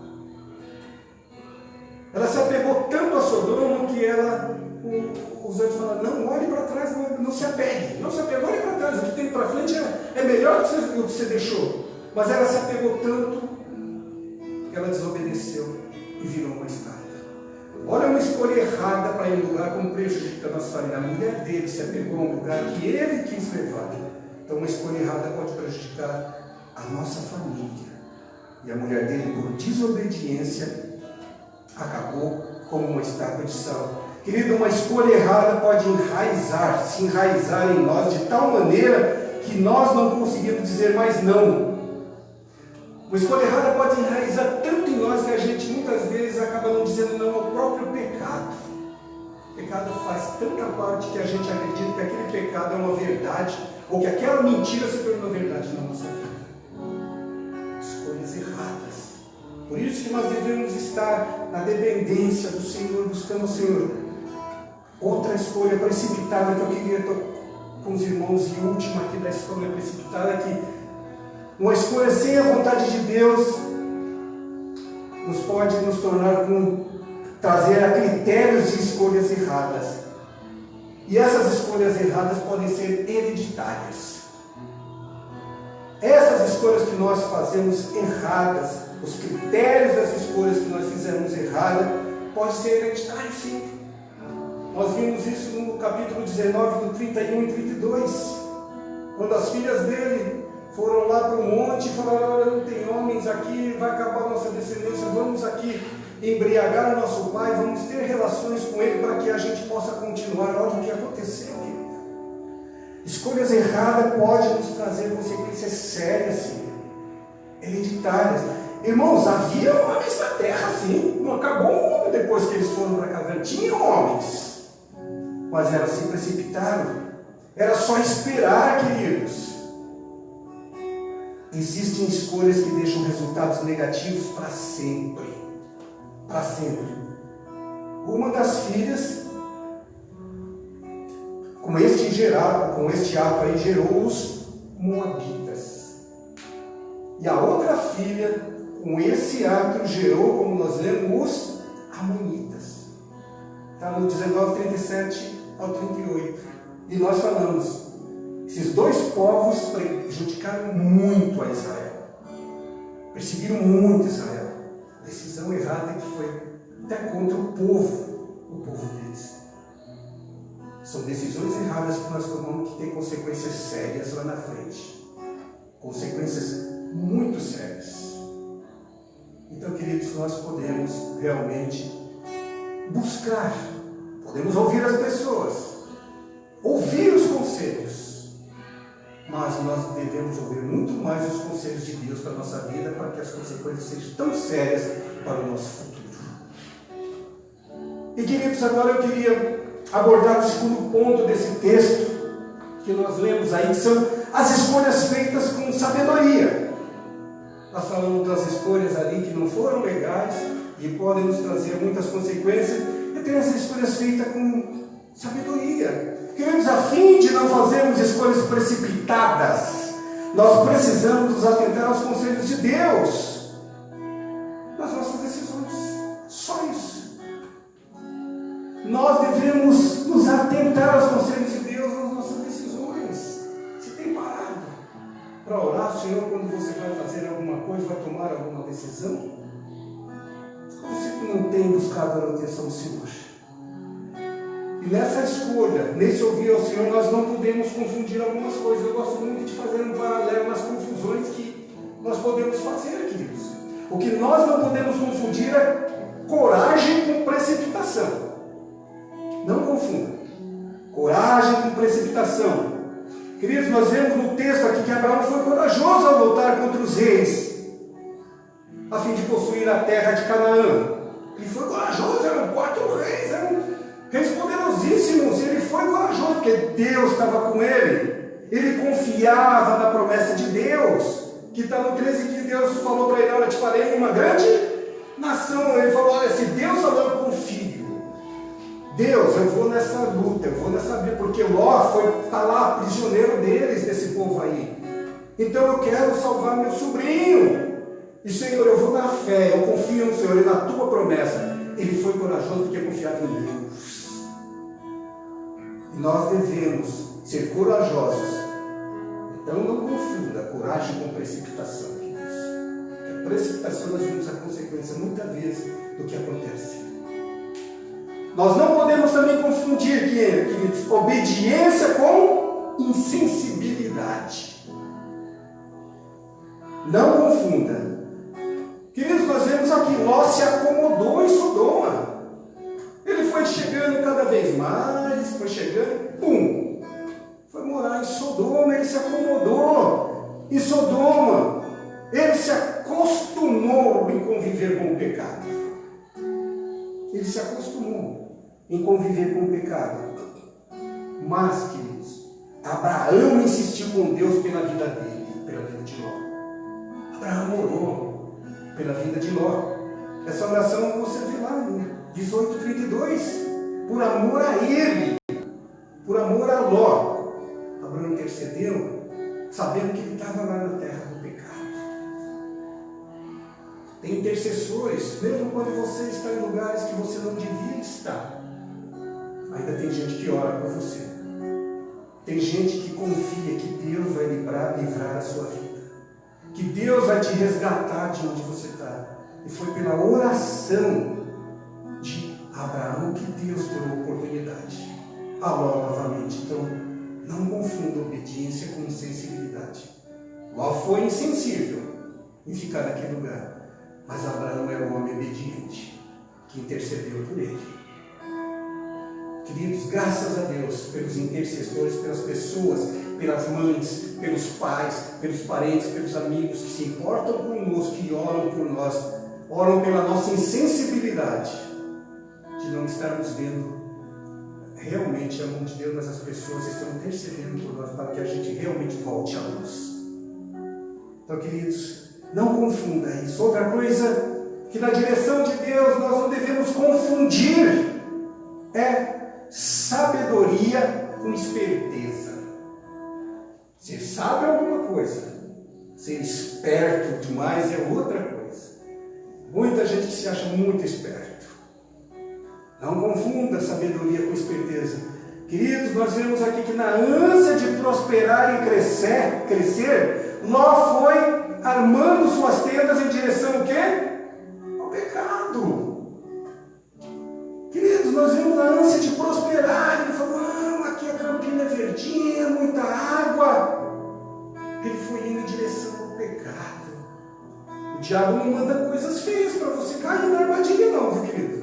Ela se apegou tanto a Sodoma que os anjos falaram, não olhe para trás, não se apegue, olhe para trás, o que tem para frente é melhor do que você deixou. Mas ela se apegou tanto que ela desobedeceu e virou uma estátua. Olha uma escolha errada para ir em um lugar como prejudica a nossa família. A mulher dele se apegou a um lugar que ele quis levar. Então uma escolha errada pode prejudicar a nossa família. E a mulher dele, por desobediência, acabou como uma estátua de sal. Querido, uma escolha errada pode se enraizar em nós de tal maneira que nós não conseguimos dizer mais não. Uma escolha errada pode enraizar tanto em nós que a gente muitas vezes acaba não dizendo não ao próprio pecado. O pecado faz tanta parte que a gente acredita que aquele pecado é uma verdade, ou que aquela mentira se tornou verdade na nossa vida. Escolhas erradas. Por isso que nós devemos estar na dependência do Senhor, buscando o Senhor. Outra escolha precipitada que eu queria com os irmãos, e última aqui da escolha precipitada, é que uma escolha sem a vontade de Deus pode nos tornar trazer a critérios de escolhas erradas. E essas escolhas erradas podem ser hereditárias. Essas escolhas que nós fazemos erradas, os critérios das escolhas que nós fizemos erradas, pode ser hereditário, sim. Nós vimos isso no capítulo 19, do 31 e 32, quando as filhas dele foram lá para o monte e falaram: olha, não tem homens aqui, vai acabar a nossa descendência, vamos aqui embriagar o nosso pai, vamos ter relações com ele para que a gente possa continuar. Olha o que aconteceu, querido. Escolhas erradas podem nos trazer consequências sérias, sim, hereditárias. Irmãos, havia homens na terra, sim, não acabou o mundo depois que eles foram para a caverna. Tinham homens, mas elas se precipitaram. Era só esperar, queridos. Existem escolhas que deixam resultados negativos para sempre. Para sempre. Uma das filhas, com este ato aí, gerou os Moabitas. E a outra filha, com esse ato, gerou, como nós lemos, os Amonitas. Está no 19, 37 ao 38. E nós falamos, esses dois povos prejudicaram muito a Israel. Perseguiram muito Israel. Decisão errada que foi até contra o povo deles. São decisões erradas que nós tomamos que têm consequências sérias lá na frente. Consequências muito sérias. Então, queridos, nós podemos realmente buscar, podemos ouvir as pessoas, ouvir os conselhos, mas nós devemos ouvir muito mais os conselhos de Deus para a nossa vida, para que as consequências sejam tão sérias para o nosso futuro. E, queridos, agora eu queria abordar o segundo ponto desse texto que nós lemos aí, que são as escolhas feitas com sabedoria. Nós falamos das escolhas ali que não foram legais e podem nos trazer muitas consequências, e tem as escolhas feitas com sabedoria. Queridos, a fim de não fazermos escolhas precipitadas, nós precisamos nos atentar aos conselhos de Deus nas nossas decisões. Só isso. Nós devemos nos atentar aos conselhos de Deus nas nossas decisões. Você tem parado para orar, Senhor, quando você vai fazer alguma coisa, vai tomar alguma decisão? Você não tem buscado a atenção do Senhor. E nessa escolha, nesse ouvir ao Senhor, nós não podemos confundir algumas coisas. Eu gosto muito de fazer um paralelo nas confusões que nós podemos fazer, queridos. O que nós não podemos confundir é coragem com precipitação. Não confunda. Coragem com precipitação. Queridos, nós vemos no texto aqui que Abraão foi corajoso ao lutar contra os reis, a fim de possuir a terra de Canaã. Ele foi corajoso, eram 4 reis, eram reis poderosíssimos. Ele foi corajoso porque Deus estava com ele. Ele confiava na promessa de Deus, que está no 13, que Deus falou para ele: olha, te farei uma grande nação. Ele falou: olha, se Deus falou, eu confio. Deus, eu vou nessa luta, eu vou nessa briga, porque Ló está lá, prisioneiro deles, desse povo aí. Então eu quero salvar meu sobrinho. E, Senhor, eu vou na fé, eu confio no Senhor e na tua promessa. Ele foi corajoso porque confiava em Deus. E nós devemos ser corajosos. Então não confunda coragem com precipitação, queridos. Porque a precipitação nós vemos a consequência muitas vezes do que acontece. Nós não podemos também confundir, queridos, obediência com insensibilidade. Não confunda. Queridos, nós vemos aqui, Ló se acomodou em Sodoma. se acomodou em Sodoma. Ele se acostumou em conviver com o pecado. Ele se acostumou em conviver com o pecado. Mas, queridos, Abraão insistiu com Deus pela vida dele, pela vida de Ló. Abraão orou pela vida de Ló. Essa oração você vê lá no 18:32. Por amor a ele, por amor a Ló, Abraão intercedeu, sabendo que ele estava lá na terra do pecado. Tem intercessores, mesmo quando você está em lugares que você não devia estar, ainda tem gente que ora por você. Tem gente que confia que Deus vai livrar a sua vida, que Deus vai te resgatar de onde você está. E foi pela oração de Abraão que Deus deu a oportunidade a Ló novamente. Então, não confunda obediência com insensibilidade. Ló foi insensível em ficar naquele lugar, mas Abraão era um homem obediente que intercedeu por ele. Queridos, graças a Deus pelos intercessores, pelas pessoas, pelas mães, pelos pais, pelos parentes, pelos amigos que se importam conosco, que oram por nós, oram pela nossa insensibilidade de não estarmos vendo realmente a mão de Deus, mas as pessoas estão intercedendo por nós para que a gente realmente volte à luz. Então, queridos, não confunda isso. Outra coisa que na direção de Deus nós não devemos confundir é sabedoria com esperteza. Ser sábio é alguma coisa, ser esperto demais é outra coisa. Muita gente se acha muito esperto. Não confunda sabedoria com esperteza. Queridos, nós vemos aqui que na ânsia de prosperar e crescer, Ló foi armando suas tendas em direção ao quê? Ao pecado. Queridos, nós vemos a ânsia de prosperar. Ele falou, não, aqui a campina é verdinha, muita água. Ele foi indo em direção ao pecado. O diabo não manda coisas feias para você cair na armadilha não, viu, querido?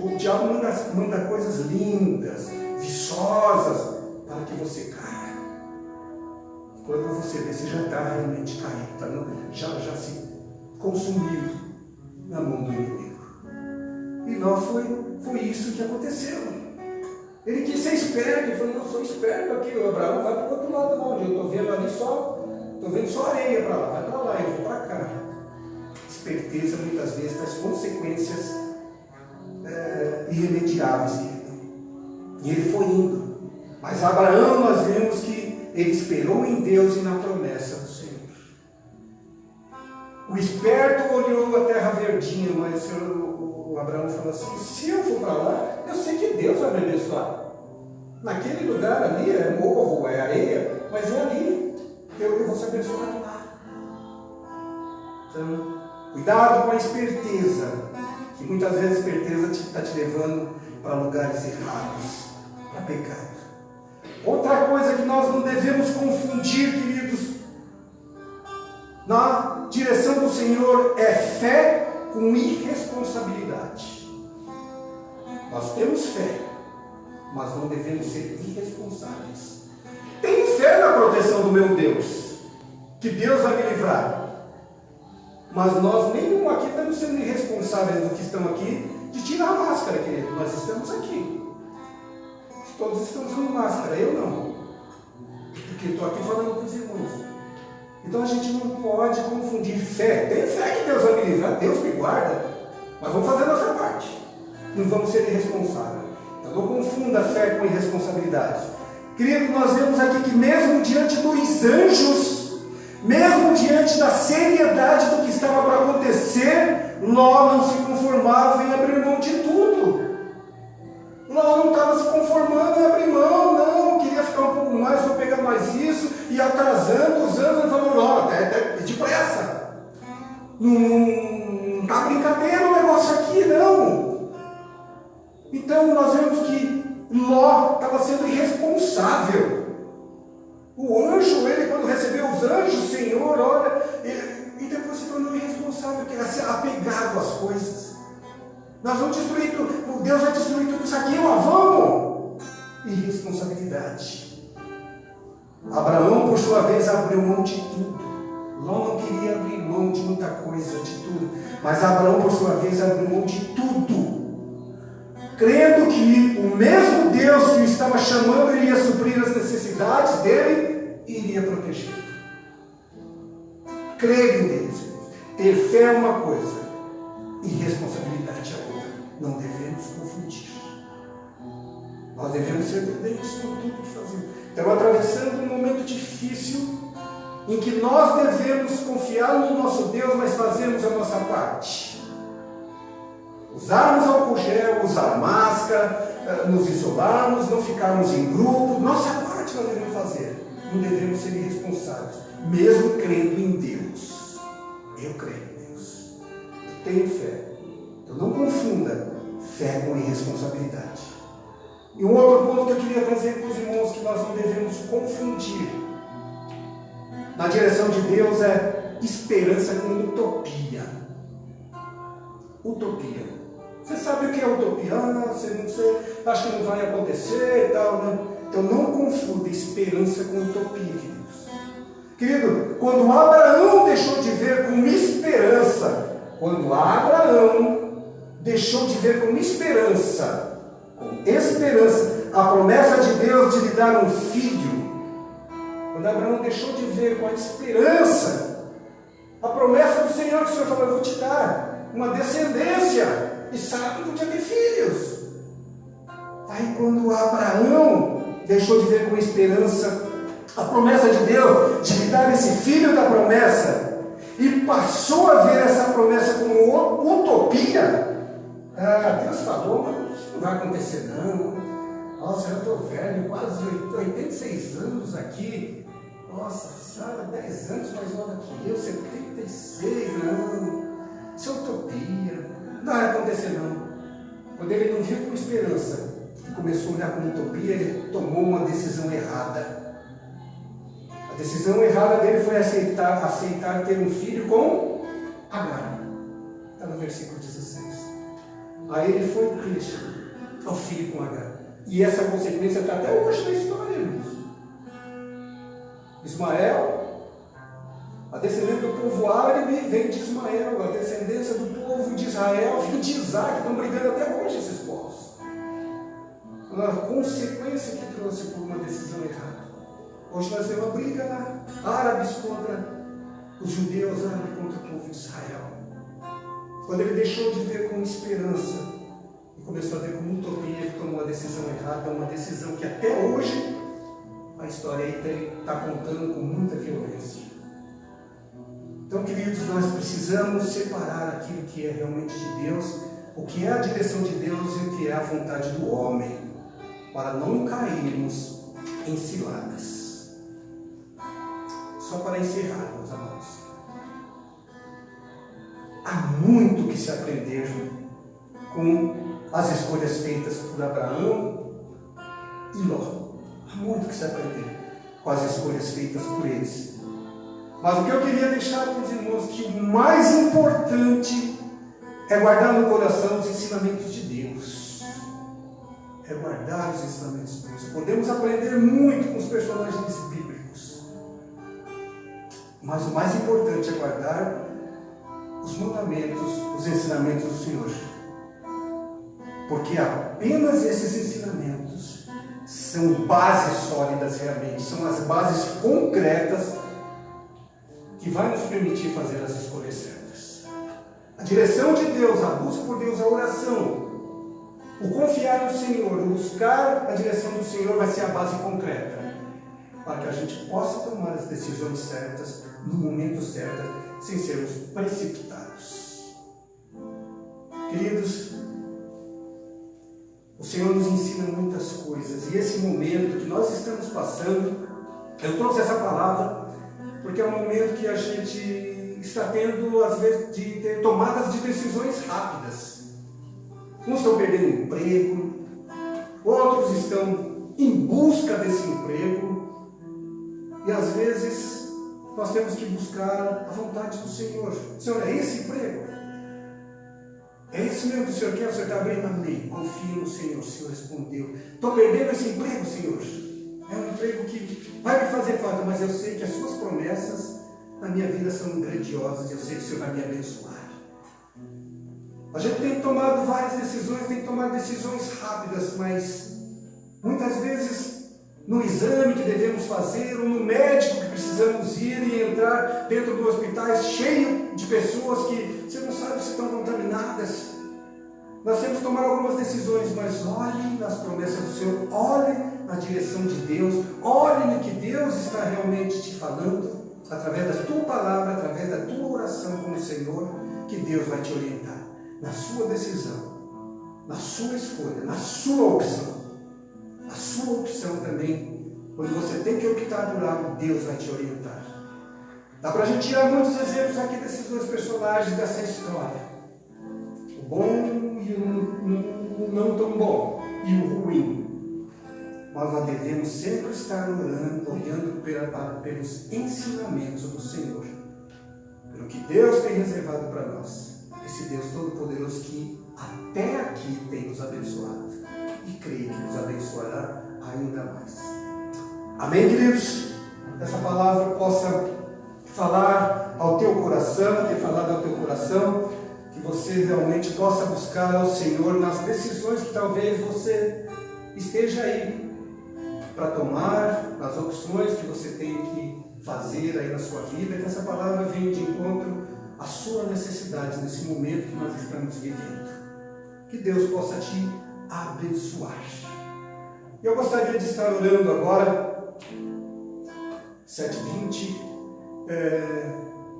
O diabo manda coisas lindas, viçosas, para que você caia. Quando você vê, você já está realmente caído, já se consumiu na mão do inimigo. E Ló foi isso que aconteceu. Ele quis ser esperto, ele falou, não, eu sou esperto aqui, o Abraão vai para o outro lado, não, eu estou vendo ali estou vendo só areia para lá, vai para lá, eu vou para cá. Esperteza muitas vezes traz consequências irremediáveis, e ele foi indo. Mas Abraão, nós vemos que ele esperou em Deus e na promessa do Senhor. O esperto olhou a terra verdinha, mas o Abraão falou assim, se eu for para lá, eu sei que Deus vai me abençoar. Naquele lugar ali é morro, é areia, mas é ali, eu vou ser abençoado lá. Então, cuidado com a esperteza, que muitas vezes a esperteza está te levando para lugares errados, para pecado. Outra coisa que nós não devemos confundir, queridos, na direção do Senhor, é fé com irresponsabilidade. Nós temos fé, mas não devemos ser irresponsáveis. Tenho fé na proteção do meu Deus, que Deus vai me livrar. Mas nós, nenhum aqui, estamos sendo irresponsáveis do que estão aqui, de tirar a máscara, querido. Nós estamos aqui. Todos estão usando máscara, eu não. Porque estou aqui falando com os irmãos. Então a gente não pode confundir fé. Tem fé que Deus vai me livrar, Deus me guarda. Mas vamos fazer a nossa parte. Não vamos ser irresponsáveis. Então não confunda fé com irresponsabilidade. Querido, nós vemos aqui que mesmo diante dos anjos, mesmo diante da seriedade do que estava para acontecer, Ló não se conformava em abrir mão de tudo. Ló não estava se conformando em abrir mão, não, queria ficar um pouco mais, vou pegar mais isso, e atrasando os anos, ele falou, Ló, é depressa. Não está brincadeira o negócio aqui, não. Então nós vemos que Ló estava sendo irresponsável. O anjo, ele quando recebeu os anjos, Senhor, olha, e depois se tornou irresponsável, que era apegado às coisas. Nós vamos destruir tudo, Deus vai destruir tudo isso aqui, ó, vamos! Irresponsabilidade. Ló, por sua vez, abriu mão de tudo. Ló não queria abrir mão de muita coisa, de tudo. Mas Abraão, por sua vez, abriu mão de tudo, crendo que o mesmo Deus que o estava chamando iria suprir as necessidades dele e iria protegê-lo. Crer em Deus. Ter fé é uma coisa e responsabilidade é outra. Não devemos confundir. Nós devemos ser prudentes com tudo que fazemos. Estamos atravessando um momento difícil em que nós devemos confiar no nosso Deus, mas fazermos a nossa parte. Usarmos álcool gel, usar máscara, nos isolarmos, não ficarmos em grupo. Nossa parte nós devemos fazer. Não devemos ser irresponsáveis, mesmo crendo em Deus. Eu creio em Deus. Eu tenho fé. Então não confunda fé com irresponsabilidade. E um outro ponto que eu queria trazer para os irmãos, que nós não devemos confundir na direção de Deus, é esperança com utopia. Utopia. Você sabe o que é utopia? Você não sei, acho que não vai acontecer e tal, né? Então não confunda esperança com utopia, queridos. Querido, quando Abraão deixou de ver com esperança, a promessa de Deus de lhe dar um filho, quando Abraão deixou de ver com a esperança a promessa do Senhor, que o Senhor falou: eu vou te dar uma descendência, e Sara não podia ter filhos. Aí quando Abraão deixou de ver com esperança a promessa de Deus de lhe dar esse filho da promessa, e passou a ver essa promessa como utopia, Deus falou, mas isso não vai acontecer não. Nossa, eu estou velho, quase 86 anos aqui. Nossa, Sara 10 anos mais nova que eu, 76, não. Isso é utopia. Não vai acontecer não. Quando ele não viu com esperança e começou a olhar como utopia, ele tomou uma decisão errada. A decisão errada dele foi aceitar ter um filho com Agar. Está no versículo 16. Aí ele foi triste ao filho com Agar. E essa consequência está até hoje na história, irmãos. Ismael, a descendência do povo árabe vem de Ismael, a descendência do povo de Israel vem de Isaac. Estão brigando até hoje esses povos. Uma consequência que trouxe por uma decisão errada. Hoje nós temos uma briga lá, árabes contra os judeus, árabes contra o povo de Israel. Quando ele deixou de ver com esperança e começou a ver como utopia, ele tomou uma decisão errada, uma decisão que até hoje a história aí está contando com muita violência. Então, queridos, nós precisamos separar aquilo que é realmente de Deus, o que é a direção de Deus e o que é a vontade do homem, para não cairmos em ciladas. Só para encerrar, meus amados, há muito que se aprender com as escolhas feitas por Abraão e Ló. Há muito que se aprender com as escolhas feitas por eles. Mas o que eu queria deixar para os irmãos, que o mais importante é guardar no coração os ensinamentos de Deus. É guardar os ensinamentos de Deus. Podemos aprender muito com os personagens bíblicos, mas o mais importante é guardar os mandamentos, os ensinamentos do Senhor. Porque apenas esses ensinamentos são bases sólidas realmente, são as bases concretas que vai nos permitir fazer as escolhas certas. A direção de Deus, a busca por Deus, a oração, o confiar no Senhor, o buscar a direção do Senhor vai ser a base concreta para que a gente possa tomar as decisões certas no momento certo, sem sermos precipitados. Queridos, o Senhor nos ensina muitas coisas, e esse momento que nós estamos passando, eu trouxe essa palavra porque é um momento que a gente está tendo, às vezes, de ter tomadas de decisões rápidas. Uns estão perdendo emprego, outros estão em busca desse emprego, e às vezes nós temos que buscar a vontade do Senhor. Senhor, é esse emprego? É isso mesmo que o Senhor quer? O Senhor está abrindo? Amém. Confie no Senhor. O Senhor respondeu. Estou perdendo esse emprego, Senhor. É um emprego que vai me fazer falta, mas eu sei que as suas promessas na minha vida são grandiosas e eu sei que o Senhor vai me abençoar. A gente tem tomado várias decisões, tem tomado decisões rápidas, mas muitas vezes no exame que devemos fazer, ou no médico que precisamos ir e entrar dentro do hospital cheio de pessoas que você não sabe se estão contaminadas. Nós temos que tomar algumas decisões, mas olhe nas promessas do Senhor, olhe na direção de Deus, olhe no que Deus está realmente te falando, através da tua palavra, através da tua oração com o Senhor, que Deus vai te orientar na sua decisão, na sua escolha, na sua opção. A sua opção também, quando você tem que optar por algo, Deus vai te orientar. Dá para a gente tirar muitos exemplos aqui desses dois personagens dessa história. O bom e o não tão bom, e o ruim. Mas nós devemos sempre estar orando, olhando pelos ensinamentos do Senhor, pelo que Deus tem reservado para nós. Esse Deus Todo-Poderoso que até aqui tem nos abençoado. E creio que nos abençoará ainda mais. Amém, queridos? Essa palavra possa falar ao teu coração, ter falado ao teu coração, que você realmente possa buscar ao Senhor nas decisões que talvez você esteja aí para tomar, nas opções que você tem que fazer aí na sua vida, que essa palavra venha de encontro à sua necessidade nesse momento que nós estamos vivendo. Que Deus possa te abençoar. Eu gostaria de estar orando agora, 7h20,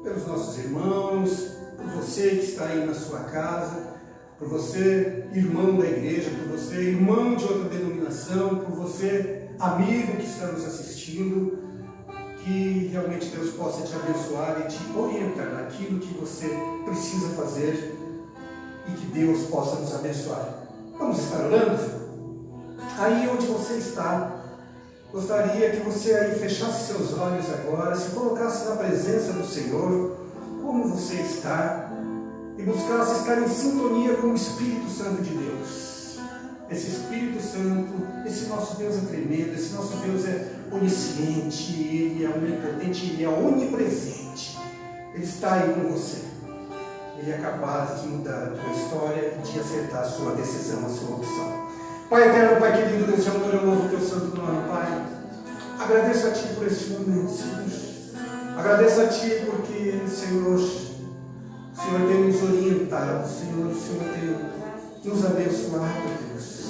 pelos nossos irmãos, por você que está aí na sua casa, por você, irmão da igreja, por você, irmão de outra denominação, por você, amigo que está nos assistindo, que realmente Deus possa te abençoar e te orientar naquilo que você precisa fazer e que Deus possa nos abençoar. Vamos estar orando? Aí onde você está, gostaria que você aí fechasse seus olhos agora, se colocasse na presença do Senhor, como você está, e buscasse estar em sintonia com o Espírito Santo de Deus. Esse Espírito Santo, esse nosso Deus é tremendo, esse nosso Deus é onisciente, Ele é onipotente, Ele é onipresente. Ele está aí com você. Ele é capaz de mudar a tua história e de acertar a sua decisão, a sua opção. Pai eterno, Pai querido, Deus te adoro, eu louvo o teu santo nome, Pai. Agradeço a Ti por este momento, Senhor. Agradeço a Ti porque, Senhor, o Senhor tem nos orientado, Senhor, o Senhor tem nos abençoado, Deus.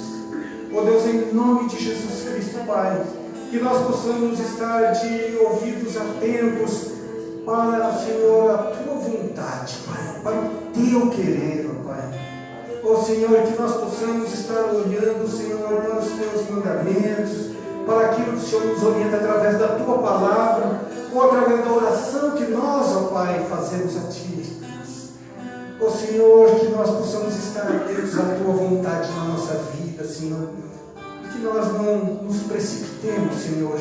Oh Deus, em nome de Jesus Cristo, Pai, que nós possamos estar de ouvidos atentos para, Senhor, a Tua vontade, Pai, para o Teu querer, ó Pai. Ó Senhor, que nós possamos estar olhando, Senhor, para os Teus mandamentos, para aquilo que o Senhor nos orienta através da Tua palavra, ou através da oração que nós, ó Pai, fazemos a Ti, Deus. Ó Senhor, que nós possamos estar atentos à Tua vontade na nossa vida, Senhor, e que nós não nos precipitemos, Senhor,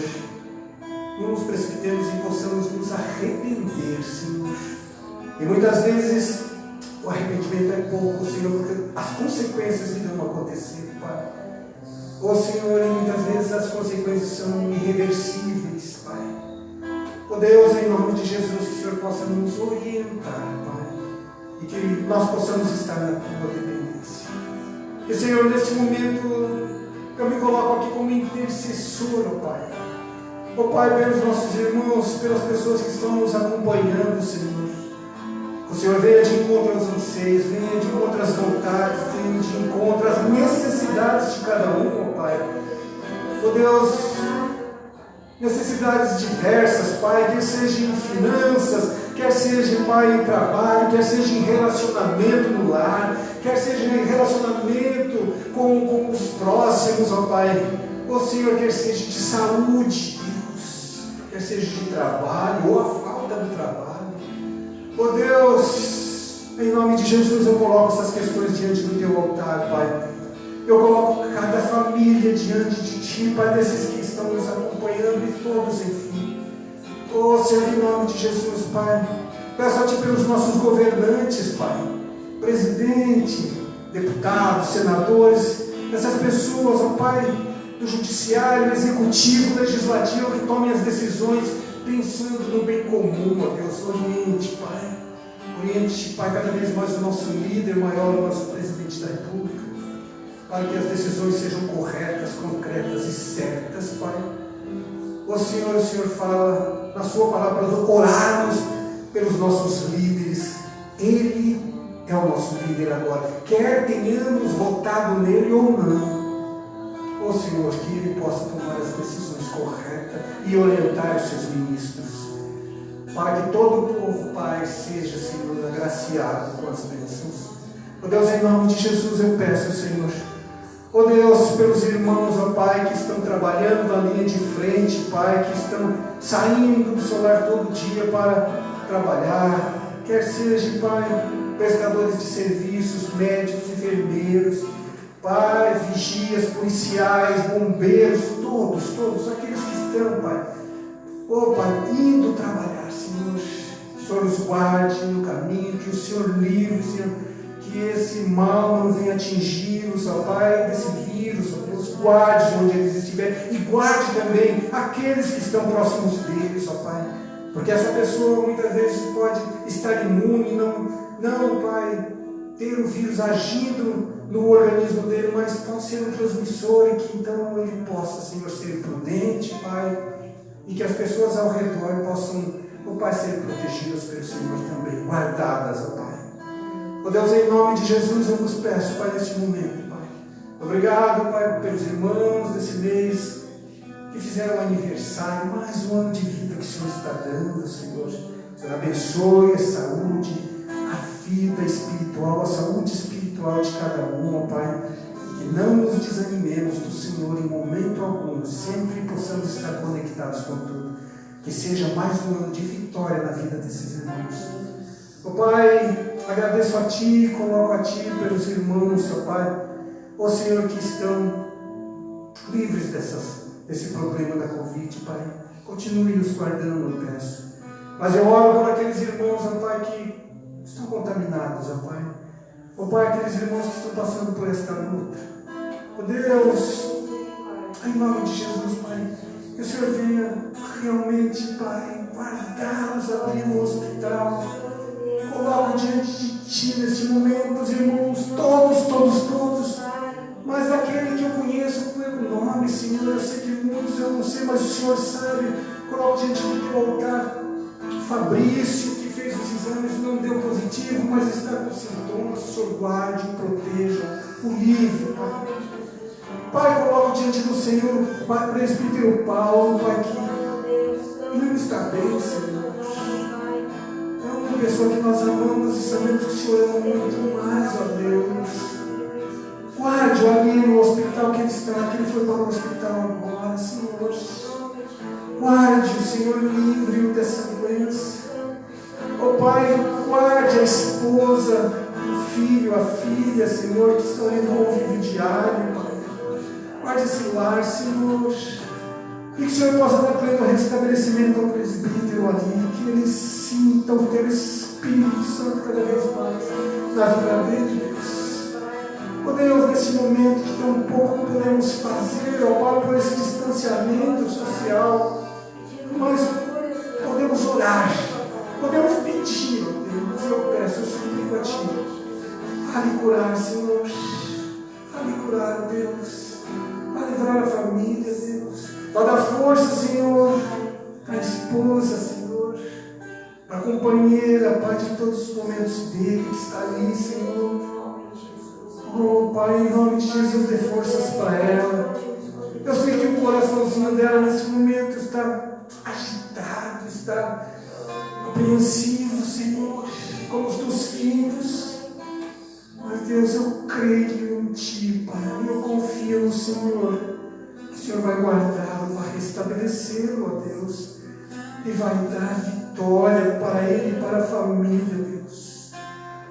não nos precipitemos e possamos nos arrepender, Senhor. E muitas vezes o arrependimento é pouco, Senhor, porque as consequências irão acontecer, Pai. Ó Senhor, e muitas vezes as consequências são irreversíveis, Pai. Ó Deus, em nome de Jesus, que o Senhor possa nos orientar, Pai, e que nós possamos estar na Tua dependência. E Senhor, neste momento, eu me coloco aqui como intercessor, ó Pai. Ó Pai, pelos nossos irmãos, pelas pessoas que estão nos acompanhando, Senhor. O Senhor venha de encontro aos anseios, venha de encontro às vontades, venha de encontro às necessidades de cada um, ó Pai. Ó Deus, necessidades diversas, Pai, quer seja em finanças, quer seja, Pai, em trabalho, quer seja em relacionamento no lar, quer seja em relacionamento com os próximos, ó Pai. Ó Senhor, quer seja de saúde, Deus, quer seja de trabalho ou a falta do trabalho. Oh Deus, em nome de Jesus eu coloco essas questões diante do Teu altar, Pai. Eu coloco cada família diante de Ti, Pai, desses que estão nos acompanhando e todos, enfim. Oh Senhor, em nome de Jesus, Pai, peço a Ti pelos nossos governantes, Pai, presidente, deputados, senadores, essas pessoas, ó Pai, do judiciário, executivo, legislativo, que tomem as decisões pensando no bem comum, ó Deus. Oriente, Pai. Oriente, Pai, cada vez mais o nosso líder maior, o nosso presidente da República, para que as decisões sejam corretas, concretas e certas, Pai. O Senhor fala na sua palavra para orarmos pelos nossos líderes. Ele é o nosso líder agora, quer tenhamos votado nele ou não. Ó Senhor, que ele possa tomar as decisões corretas e orientar os seus ministros, para que todo o povo, Pai, seja, Senhor, agraciado com as bênçãos. Ó Deus, em nome de Jesus eu peço, Senhor, ó Deus, pelos irmãos, ó Pai, que estão trabalhando na linha de frente, Pai, que estão saindo do seu lar todo dia para trabalhar, quer seja, Pai, prestadores de serviços, médicos, enfermeiros, Pai, vigias, policiais, bombeiros, todos aqueles que estão, Pai, oh Pai, indo trabalhar, Senhor, o Senhor os guarde no caminho, que o Senhor livre, Senhor, que esse mal não venha atingi-los, ó Pai, desse vírus, ó Deus, guarde onde eles estiverem, e guarde também aqueles que estão próximos deles, ó Pai, porque essa pessoa muitas vezes pode estar imune, não, Pai, ter o vírus agindo no organismo dele, mas pode ser um transmissor, e que então ele possa, Senhor, ser prudente, Pai, e que as pessoas ao redor possam, ó Pai, ser protegidas pelo Senhor também, guardadas, ó Pai. Ó Deus, em nome de Jesus eu vos peço, Pai, neste momento, Pai. Obrigado, Pai, pelos irmãos desse mês que fizeram aniversário, mais um ano de vida que o Senhor está dando, Senhor. O Senhor abençoe a saúde, a vida espiritual, a saúde espiritual de cada um, ó Pai. Que não nos desanimemos do Senhor em momento algum, sempre possamos estar conectados com tudo. Que seja mais um ano de vitória na vida desses irmãos. Ó Pai, agradeço a Ti, coloco a Ti pelos irmãos, ó Pai, ó Senhor, que estão livres desse problema da Covid, Pai. Continue os guardando, eu peço. Mas eu oro por aqueles irmãos, ó Pai, que estão contaminados, ó Pai. Ó Pai, aqueles irmãos que estão passando por esta luta. Ó Deus, em nome de Jesus, Pai, que o Senhor venha realmente, Pai, guardá-los, abrir um hospital. Coloco diante de Ti neste momento os irmãos, todos, mas aquele que eu conheço pelo nome, Senhor, eu sei que muitos eu não sei, mas o Senhor sabe. Coloco diante do Teu altar Fabrício, que fez os exames, não deu positivo, mas está com sintomas. O Senhor guarde, proteja, o livre, Pai. Pai, coloco diante do Senhor, Pai, presbítero Paulo, Pai, que não está bem, Senhor. É uma pessoa que nós amamos e sabemos que o Senhor ama muito mais, ó Deus. Guarde-o ali no hospital que ele está, que ele foi para o hospital agora, Senhor. Guarde-o, Senhor, livre-o dessa doença. Ó Pai, guarde a esposa, o filho, a filha, Senhor, que estão ali no convívio diário, Pai. Guarde esse lar, Senhor. E que o Senhor possa dar pleno restabelecimento ao presbítero ali, que eles sintam o Teu Espírito Santo cada vez mais na vida dele, Deus. Ó Deus, nesse momento que tão pouco podemos fazer, ó Pai, por esse distanciamento social, nós podemos orar, podemos pedir, ó Deus. Eu peço, eu suplico a Ti. Fale curar, Senhor. Fale curar, ó Deus. Vai livrar a família, Deus. Vai dar força, Senhor, para a esposa, Senhor, para a companheira, Pai, de todos os momentos dele que está ali, Senhor. Oh, Pai, em nome de Jesus, dê forças para ela. Eu sei que o coraçãozinho dela nesse momento está agitado, está apreensivo, Senhor, como os Teus filhos. Mas, Deus, eu creio em Ti, Pai. Eu confio no Senhor. Que o Senhor vai guardá-lo, vai restabelecê-lo, ó Deus. E vai dar vitória para ele e para a família, Deus.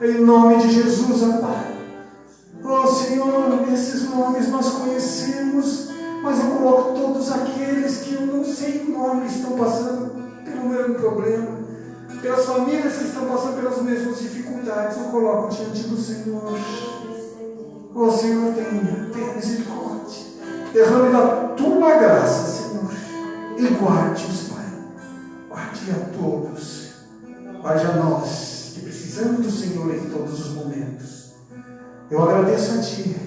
Em nome de Jesus, ó Pai. Oh Senhor, esses nomes nós conhecemos, mas eu coloco todos aqueles que eu não sei o nome estão passando pelo mesmo problema, pelas famílias que estão passando pelas mesmas dificuldades, eu coloco diante do Senhor. Oh Senhor, tenha misericórdia, Derrame da tua graça, Senhor, e guarde-os, Pai. Guarde a todos. Guarde a nós, que precisamos do Senhor em todos os momentos. Eu agradeço a Ti,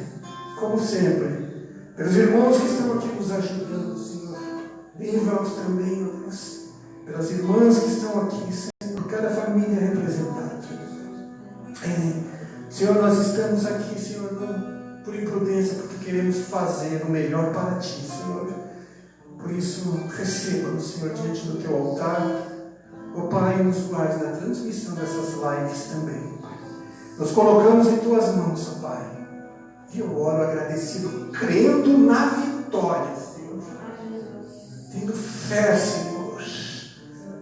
como sempre, pelos irmãos que estão aqui nos ajudando, Senhor. Livra-os também, ó Deus, pelas irmãs que estão aqui, Senhor, cada família representada. Senhor, nós estamos aqui, Senhor, não por imprudência, porque queremos fazer o melhor para Ti, Senhor. Por isso, receba-nos, Senhor, diante do Teu altar. Ó Pai, nos guarde na transmissão dessas lives também, Pai. Nos colocamos em Tuas mãos, ó Pai. E eu oro agradecido, crendo na vitória, Senhor. Tendo fé, Senhor,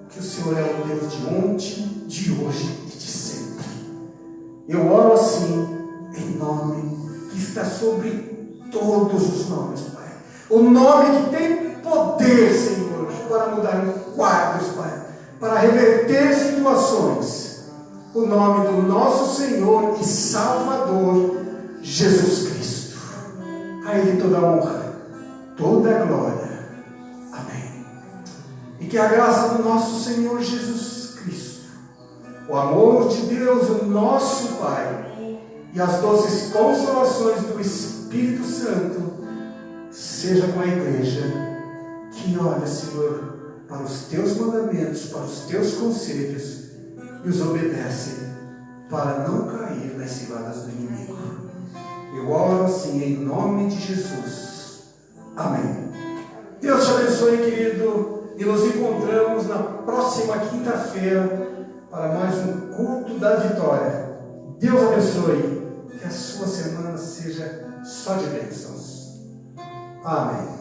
que o Senhor é o Deus de ontem, de hoje e de sempre. Eu oro assim, em nome que está sobre todos os nomes, Pai. O nome que tem poder, Senhor, para mudar quadros, Pai, para reverter situações. O nome do nosso Senhor e Salvador, Jesus Cristo. A Ele toda a honra, toda a glória. Amém. E que a graça do nosso Senhor Jesus Cristo, o amor de Deus, o nosso Pai, e as doces consolações do Espírito Santo seja com a igreja que olha, Senhor, para os Teus mandamentos, para os Teus conselhos e os obedece para não cair nas ciladas do inimigo. Eu oro assim em nome de Jesus. Amém. Deus te abençoe, querido, e nos encontramos na próxima quinta-feira para mais um culto da vitória. Deus abençoe. Que a sua semana seja só de bênçãos. Amém.